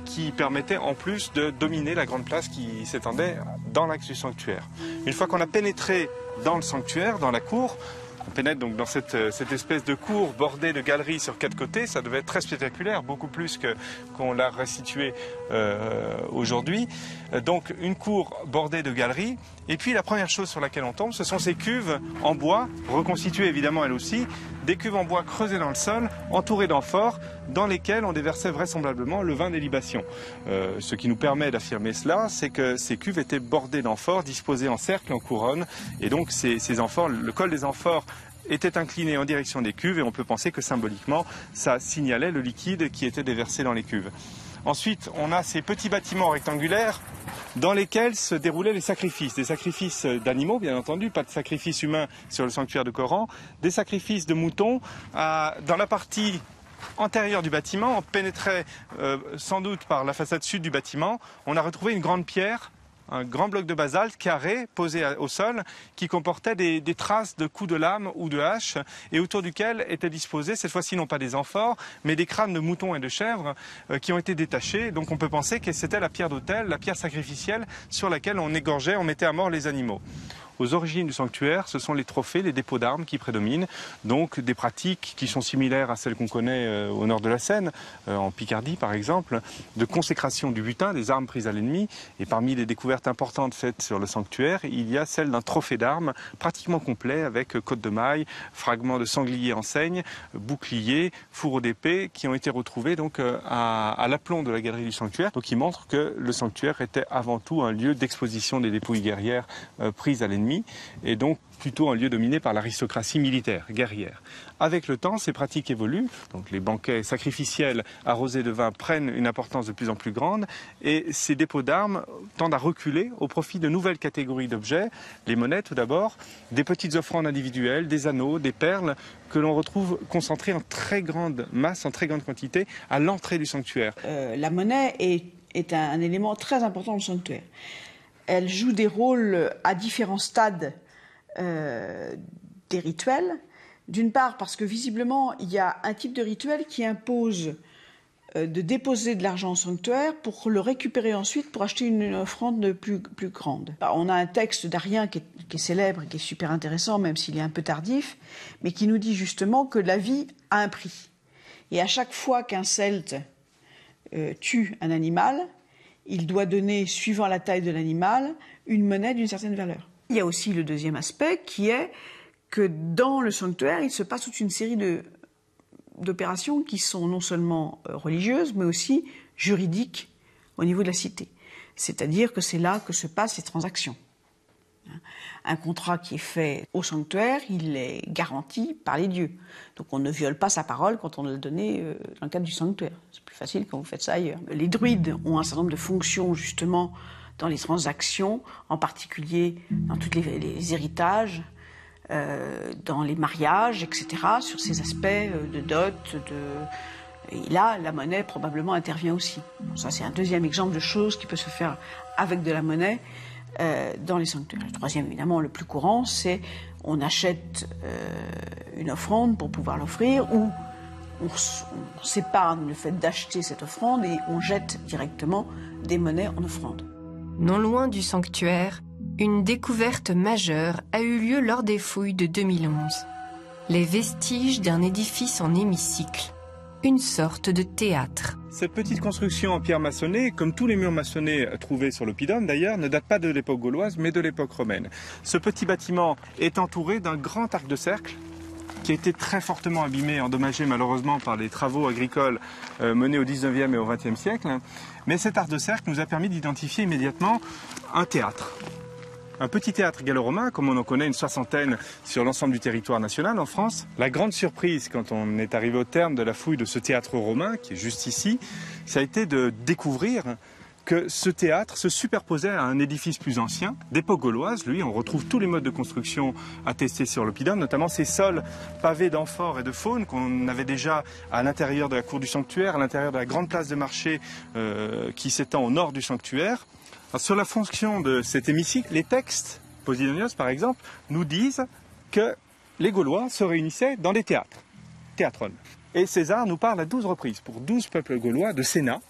qui permettait en plus de dominer la grande place qui s'étendait dans l'axe du sanctuaire. Une fois qu'on a pénétré dans le sanctuaire, dans la cour, on pénètre donc dans cette espèce de cour bordée de galeries sur 4 côtés. Ça devait être très spectaculaire, beaucoup plus qu'on l'a restitué aujourd'hui. Donc une cour bordée de galeries. Et puis la première chose sur laquelle on tombe, ce sont ces cuves en bois, reconstituées évidemment elles aussi, des cuves en bois creusées dans le sol, entourées d'amphores, dans lesquelles on déversait vraisemblablement le vin des libations. Ce qui nous permet d'affirmer cela, c'est que ces cuves étaient bordées d'amphores, disposées en cercle, en couronne, et donc ces amphores, le col des amphores était incliné en direction des cuves, et on peut penser que symboliquement, ça signalait le liquide qui était déversé dans les cuves. Ensuite, on a ces petits bâtiments rectangulaires dans lesquels se déroulaient les sacrifices. Des sacrifices d'animaux, bien entendu, pas de sacrifices humains sur le sanctuaire de Coran, des sacrifices de moutons. Dans la partie antérieure du bâtiment, on pénétrait sans doute par la façade sud du bâtiment, on a retrouvé une grande pierre, un grand bloc de basalte carré posé au sol qui comportait des traces de coups de lame ou de hache et autour duquel étaient disposés, cette fois-ci non pas des amphores, mais des crânes de moutons et de chèvres qui ont été détachés. Donc on peut penser que c'était la pierre d'autel, la pierre sacrificielle sur laquelle on égorgeait, on mettait à mort les animaux. aux origines du sanctuaire, ce sont les trophées, les dépôts d'armes qui prédominent, donc des pratiques qui sont similaires à celles qu'on connaît au nord de la Seine, en Picardie par exemple, de consécration du butin, des armes prises à l'ennemi. Et parmi les découvertes importantes faites sur le sanctuaire, il y a celle d'un trophée d'armes pratiquement complet avec côte de maille, fragments de sanglier en seigne, boucliers, fourreaux d'épée qui ont été retrouvés donc à l'aplomb de la galerie du sanctuaire, donc qui montre que le sanctuaire était avant tout un lieu d'exposition des dépouilles guerrières prises à l'ennemi et donc plutôt un lieu dominé par l'aristocratie militaire, guerrière. Avec le temps, ces pratiques évoluent, donc les banquets sacrificiels arrosés de vin prennent une importance de plus en plus grande et ces dépôts d'armes tendent à reculer au profit de nouvelles catégories d'objets, les monnaies tout d'abord, des petites offrandes individuelles, des anneaux, des perles que l'on retrouve concentrées en très grande masse, en très grande quantité à l'entrée du sanctuaire. La monnaie est un élément très important dans le sanctuaire. Elle joue des rôles à différents stades des rituels. D'une part parce que visiblement il y a un type de rituel qui impose de déposer de l'argent au sanctuaire pour le récupérer ensuite pour acheter une offrande plus grande. On a un texte d'Arien qui est célèbre et qui est super intéressant même s'il est un peu tardif, mais qui nous dit justement que la vie a un prix. Et à chaque fois qu'un Celte tue un animal, il doit donner, suivant la taille de l'animal, une monnaie d'une certaine valeur. Il y a aussi le deuxième aspect qui est que dans le sanctuaire, il se passe toute une série d'opérations qui sont non seulement religieuses, mais aussi juridiques au niveau de la cité. C'est-à-dire que c'est là que se passent les transactions. Un contrat qui est fait au sanctuaire, il est garanti par les dieux. Donc on ne viole pas sa parole quand on l'a donné dans le cadre du sanctuaire. C'est plus facile quand vous faites ça ailleurs. Les druides ont un certain nombre de fonctions justement dans les transactions, en particulier dans tous les héritages, dans les mariages, etc., sur ces aspects de dot, et là, la monnaie probablement intervient aussi. Bon, ça, c'est un deuxième exemple de choses qui peut se faire avec de la monnaie dans les sanctuaires. Le troisième, évidemment, le plus courant, c'est on achète une offrande pour pouvoir l'offrir, ou on s'épargne le fait d'acheter cette offrande et on jette directement des monnaies en offrande. Non loin du sanctuaire, une découverte majeure a eu lieu lors des fouilles de 2011. Les vestiges d'un édifice en hémicycle, une sorte de théâtre. Cette petite construction en pierre maçonnée, comme tous les murs maçonnés trouvés sur l'oppidum d'ailleurs, ne date pas de l'époque gauloise mais de l'époque romaine. Ce petit bâtiment est entouré d'un grand arc de cercle qui a été très fortement abîmé, endommagé malheureusement par les travaux agricoles menés au 19e et au 20e siècle. Mais cet arc de cercle nous a permis d'identifier immédiatement un théâtre. Un petit théâtre gallo-romain, comme on en connaît une soixantaine sur l'ensemble du territoire national en France. La grande surprise quand on est arrivé au terme de la fouille de ce théâtre romain, qui est juste ici, ça a été de découvrir que ce théâtre se superposait à un édifice plus ancien, d'époque gauloise. Lui, on retrouve tous les modes de construction attestés sur l'oppidum, notamment ces sols pavés d'amphores et de faunes qu'on avait déjà à l'intérieur de la cour du sanctuaire, à l'intérieur de la grande place de marché qui s'étend au nord du sanctuaire. Alors, sur la fonction de cet hémicycle, les textes, Posidonios par exemple, nous disent que les Gaulois se réunissaient dans des théâtres, théatrones. Et César nous parle à 12 reprises, pour 12 peuples gaulois de Sénat,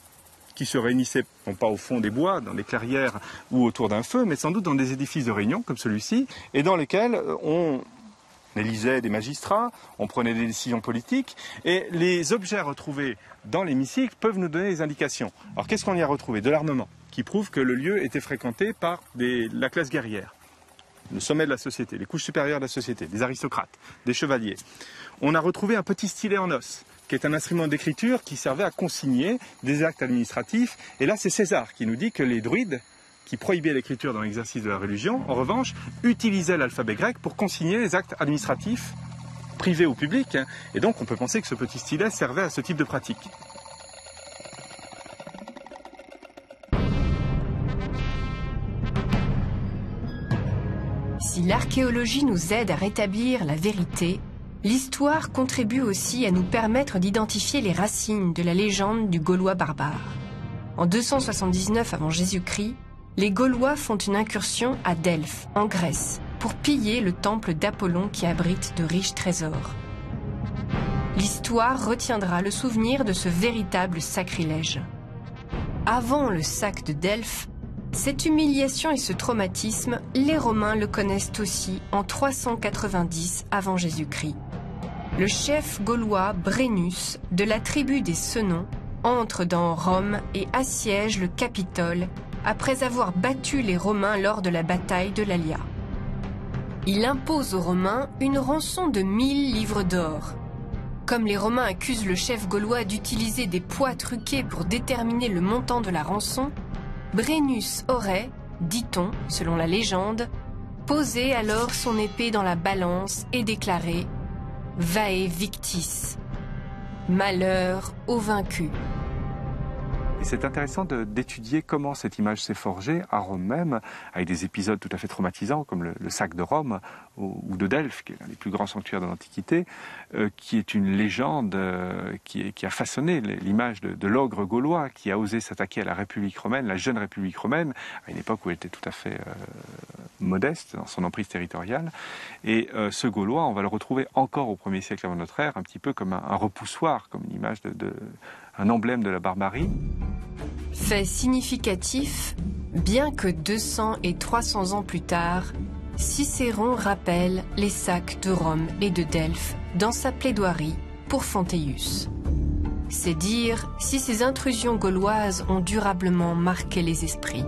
qui se réunissaient, non pas au fond des bois, dans des clairières ou autour d'un feu, mais sans doute dans des édifices de réunion comme celui-ci, et dans lesquels on élisait des magistrats, on prenait des décisions politiques, et les objets retrouvés dans l'hémicycle peuvent nous donner des indications. Alors qu'est-ce qu'on y a retrouvé? De l'armement, qui prouve que le lieu était fréquenté par la classe guerrière, le sommet de la société, les couches supérieures de la société, des aristocrates, des chevaliers. On a retrouvé un petit stylet en os, qui est un instrument d'écriture qui servait à consigner des actes administratifs. Et là, c'est César qui nous dit que les druides, qui prohibaient l'écriture dans l'exercice de la religion, en revanche, utilisaient l'alphabet grec pour consigner les actes administratifs privés ou publics. Et donc, on peut penser que ce petit stylet servait à ce type de pratique. Si l'archéologie nous aide à rétablir la vérité, l'histoire contribue aussi à nous permettre d'identifier les racines de la légende du Gaulois barbare. En 279 avant Jésus-Christ, les Gaulois font une incursion à Delphes, en Grèce, pour piller le temple d'Apollon qui abrite de riches trésors. L'histoire retiendra le souvenir de ce véritable sacrilège. Avant le sac de Delphes, Cette humiliation et ce traumatisme, les Romains le connaissent aussi en 390 avant Jésus-Christ. Le chef gaulois Brennus, de la tribu des Senons, entre dans Rome et assiège le Capitole après avoir battu les Romains lors de la bataille de l'Alia. Il impose aux Romains une rançon de 1000 livres d'or. Comme les Romains accusent le chef gaulois d'utiliser des poids truqués pour déterminer le montant de la rançon, Brennus aurait, dit-on, selon la légende, posé alors son épée dans la balance et déclaré « Vae victis », malheur aux vaincus. Et c'est intéressant d'étudier comment cette image s'est forgée à Rome même, avec des épisodes tout à fait traumatisants comme le sac de Rome ou de Delphes, qui est l'un des plus grands sanctuaires de l'Antiquité, qui est une légende qui a façonné l'image de l'ogre gaulois qui a osé s'attaquer à la République romaine, la jeune République romaine, à une époque où elle était tout à fait modeste dans son emprise territoriale. Et ce Gaulois, on va le retrouver encore au 1er siècle avant notre ère, un petit peu comme un repoussoir, comme une image un emblème de la barbarie. Fait significatif, bien que 200 et 300 ans plus tard, Cicéron rappelle les sacs de Rome et de Delphes dans sa plaidoirie pour Fonteius. C'est dire si ces intrusions gauloises ont durablement marqué les esprits.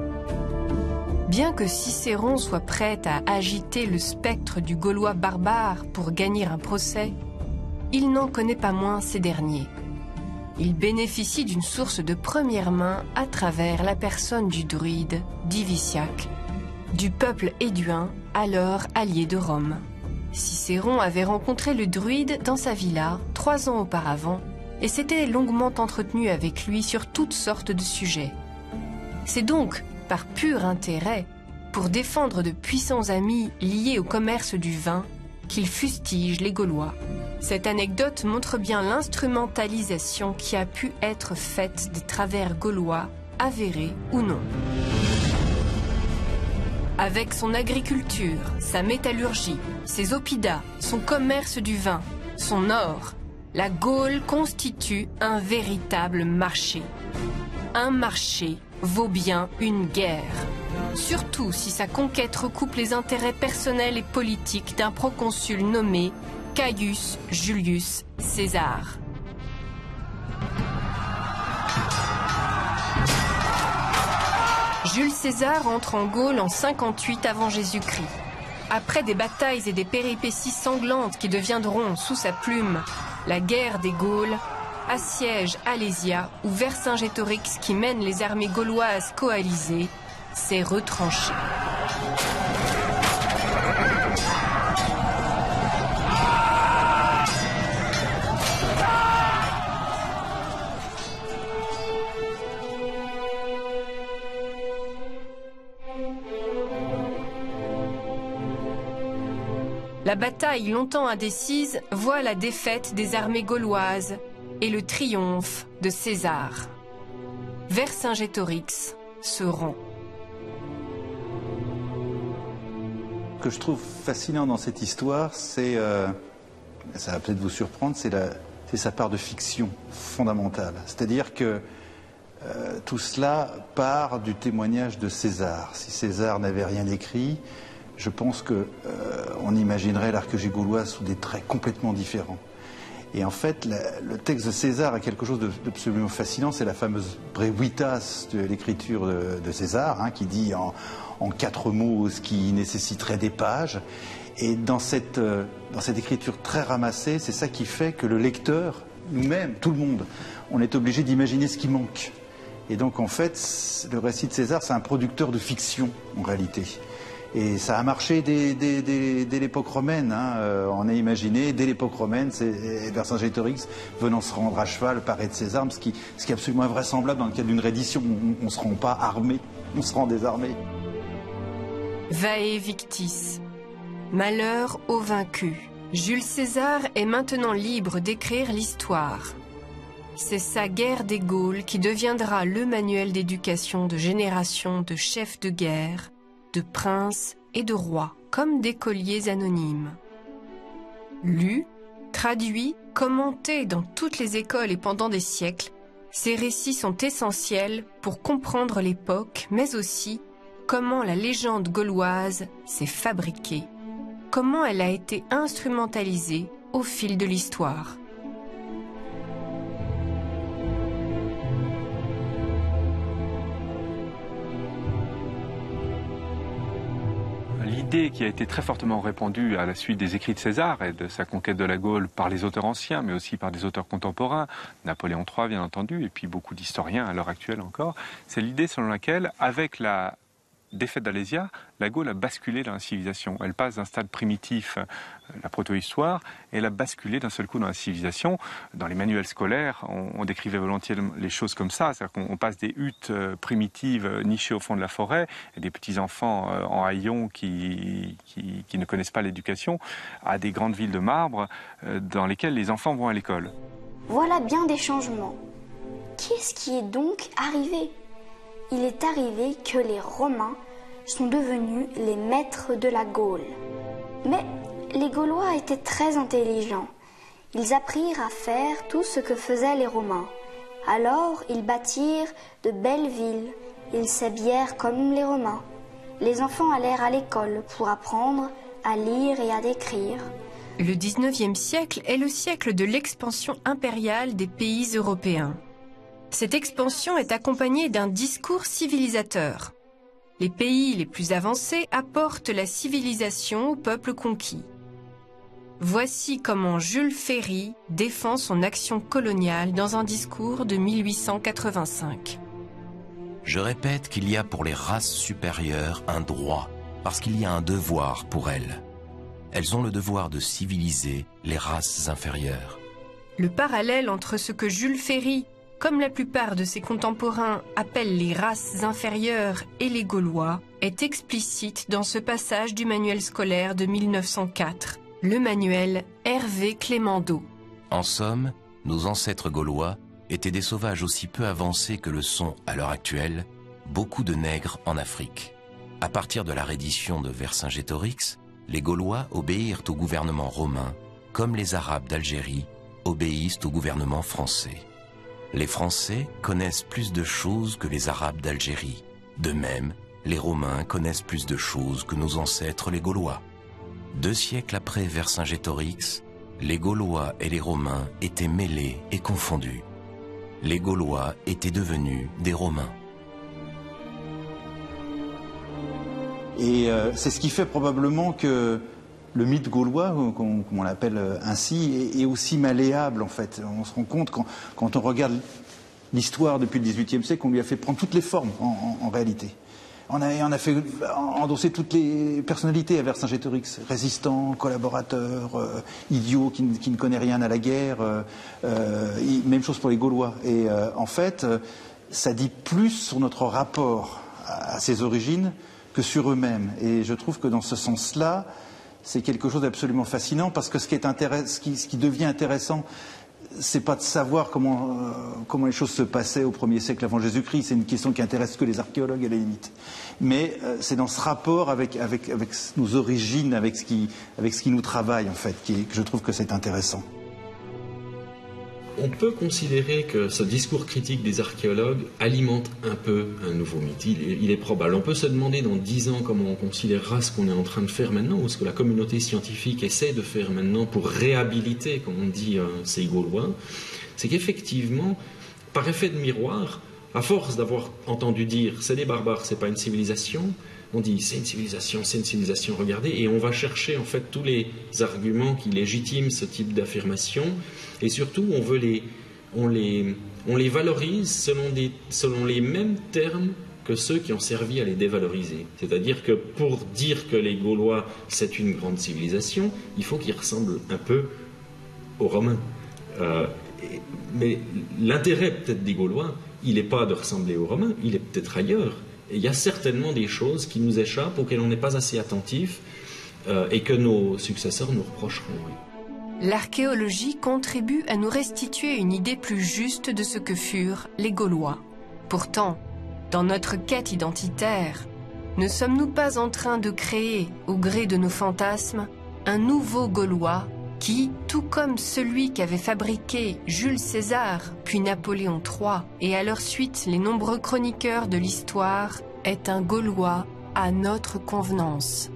Bien que Cicéron soit prêt à agiter le spectre du Gaulois barbare pour gagner un procès, il n'en connaît pas moins ces derniers. Il bénéficie d'une source de première main à travers la personne du druide Diviciaque, du peuple éduin, alors allié de Rome. Cicéron avait rencontré le druide dans sa villa 3 ans auparavant et s'était longuement entretenu avec lui sur toutes sortes de sujets. C'est donc par pur intérêt, pour défendre de puissants amis liés au commerce du vin, qu'il fustige les Gaulois. Cette anecdote montre bien l'instrumentalisation qui a pu être faite des travers gaulois, avérés ou non. Avec son agriculture, sa métallurgie, ses oppidats, son commerce du vin, son or, la Gaule constitue un véritable marché. Un marché vaut bien une guerre. Surtout si sa conquête recoupe les intérêts personnels et politiques d'un proconsul nommé Caius Julius César. Jules César entre en Gaule en 58 avant Jésus-Christ. Après des batailles et des péripéties sanglantes qui deviendront, sous sa plume, la guerre des Gaules, assiège Alésia où Vercingétorix, qui mène les armées gauloises coalisées, s'est retranché. La bataille longtemps indécise voit la défaite des armées gauloises et le triomphe de César. Vercingétorix se rend. Ce que je trouve fascinant dans cette histoire, c'est, ça va peut-être vous surprendre, c'est sa part de fiction fondamentale. C'est-à-dire que tout cela part du témoignage de César. Si César n'avait rien écrit, je pense qu'on imaginerait l'archéologie gauloise sous des traits complètement différents. Et en fait, le texte de César a quelque chose d'absolument fascinant, c'est la fameuse brevitas de l'écriture de César, hein, qui dit en 4 mots ce qui nécessiterait des pages. Et dans cette écriture très ramassée, c'est ça qui fait que le lecteur, nous-mêmes, tout le monde, on est obligé d'imaginer ce qui manque. Et donc en fait, le récit de César, c'est un producteur de fiction, en réalité. Et ça a marché dès l'époque romaine, hein. On a imaginé, dès l'époque romaine, c'est Vercingétorix venant se rendre à cheval, paré de ses armes, ce qui est absolument invraisemblable dans le cadre d'une reddition. On ne se rend pas armé, on se rend désarmé. Vae victis. Malheur aux vaincus. Jules César est maintenant libre d'écrire l'histoire. C'est sa guerre des Gaules qui deviendra le manuel d'éducation de générations de chefs de guerre, de princes et de rois, comme d'écoliers anonymes. Lus, traduits, commentés dans toutes les écoles et pendant des siècles, ces récits sont essentiels pour comprendre l'époque, mais aussi comment la légende gauloise s'est fabriquée, comment elle a été instrumentalisée au fil de l'histoire. L'idée qui a été très fortement répandue à la suite des écrits de César et de sa conquête de la Gaule par les auteurs anciens, mais aussi par des auteurs contemporains, Napoléon III bien entendu, et puis beaucoup d'historiens à l'heure actuelle encore, c'est l'idée selon laquelle, avec la défaite d'Alésia, la Gaule a basculé dans la civilisation. Elle passe d'un stade primitif, la proto-histoire, et elle a basculé d'un seul coup dans la civilisation. Dans les manuels scolaires, on décrivait volontiers les choses comme ça, c'est-à-dire qu'on passe des huttes primitives nichées au fond de la forêt, et des petits-enfants en haillons qui ne connaissent pas l'éducation, à des grandes villes de marbre dans lesquelles les enfants vont à l'école. Voilà bien des changements. Qu'est-ce qui est donc arrivé ? Il est arrivé que les Romains sont devenus les maîtres de la Gaule. Mais les Gaulois étaient très intelligents. Ils apprirent à faire tout ce que faisaient les Romains. Alors ils bâtirent de belles villes, ils s'habillèrent comme les Romains. Les enfants allèrent à l'école pour apprendre à lire et à écrire. Le 19e siècle est le siècle de l'expansion impériale des pays européens. Cette expansion est accompagnée d'un discours civilisateur. Les pays les plus avancés apportent la civilisation aux peuples conquis. Voici comment Jules Ferry défend son action coloniale dans un discours de 1885. Je répète qu'il y a pour les races supérieures un droit, parce qu'il y a un devoir pour elles. Elles ont le devoir de civiliser les races inférieures. Le parallèle entre ce que Jules Ferry, comme la plupart de ses contemporains, appellent les races inférieures et les Gaulois, est explicite dans ce passage du manuel scolaire de 1904, le manuel Hervé Clémendeau. En somme, nos ancêtres gaulois étaient des sauvages aussi peu avancés que le sont, à l'heure actuelle, beaucoup de nègres en Afrique. À partir de la reddition de Vercingétorix, les Gaulois obéirent au gouvernement romain, comme les Arabes d'Algérie obéissent au gouvernement français. Les Français connaissent plus de choses que les Arabes d'Algérie. De même, les Romains connaissent plus de choses que nos ancêtres les Gaulois. 2 siècles après Vercingétorix, les Gaulois et les Romains étaient mêlés et confondus. Les Gaulois étaient devenus des Romains. Et c'est ce qui fait probablement que le mythe gaulois, comme on l'appelle ainsi, est aussi malléable en fait. On se rend compte quand on regarde l'histoire depuis le XVIIIe siècle, qu'on lui a fait prendre toutes les formes en réalité. On a fait endosser toutes les personnalités à Vercingétorix, résistants, collaborateurs, idiots qui ne connaissent rien à la guerre, même chose pour les Gaulois. Et en fait, ça dit plus sur notre rapport à ses origines que sur eux-mêmes. Et je trouve que dans ce sens-là, c'est quelque chose d'absolument fascinant, parce que ce qui devient intéressant, c'est pas de savoir comment les choses se passaient au 1er siècle avant Jésus-Christ, c'est une question qui intéresse que les archéologues à la limite. Mais c'est dans ce rapport avec nos origines, avec ce qui nous travaille en fait, que je trouve que c'est intéressant. On peut considérer que ce discours critique des archéologues alimente un peu un nouveau mythe. Il est probable. On peut se demander dans 10 ans comment on considérera ce qu'on est en train de faire maintenant, ou ce que la communauté scientifique essaie de faire maintenant pour réhabiliter, comme on dit, ces Gaulois. C'est qu'effectivement, par effet de miroir, à force d'avoir entendu dire « c'est des barbares, c'est pas une civilisation », on dit c'est une civilisation, regardez, et on va chercher en fait tous les arguments qui légitiment ce type d'affirmation, et surtout on les valorise selon les mêmes termes que ceux qui ont servi à les dévaloriser. C'est-à-dire que pour dire que les Gaulois c'est une grande civilisation, il faut qu'ils ressemblent un peu aux Romains. Mais l'intérêt peut-être des Gaulois, il n'est pas de ressembler aux Romains, il est peut-être ailleurs. Et il y a certainement des choses qui nous échappent, auxquelles on n'est pas assez attentif, et que nos successeurs nous reprocheront. L'archéologie contribue à nous restituer une idée plus juste de ce que furent les Gaulois. Pourtant, dans notre quête identitaire, ne sommes-nous pas en train de créer, au gré de nos fantasmes, un nouveau Gaulois qui, tout comme celui qu'avaient fabriqué Jules César, puis Napoléon III, et à leur suite les nombreux chroniqueurs de l'histoire, est un Gaulois à notre convenance.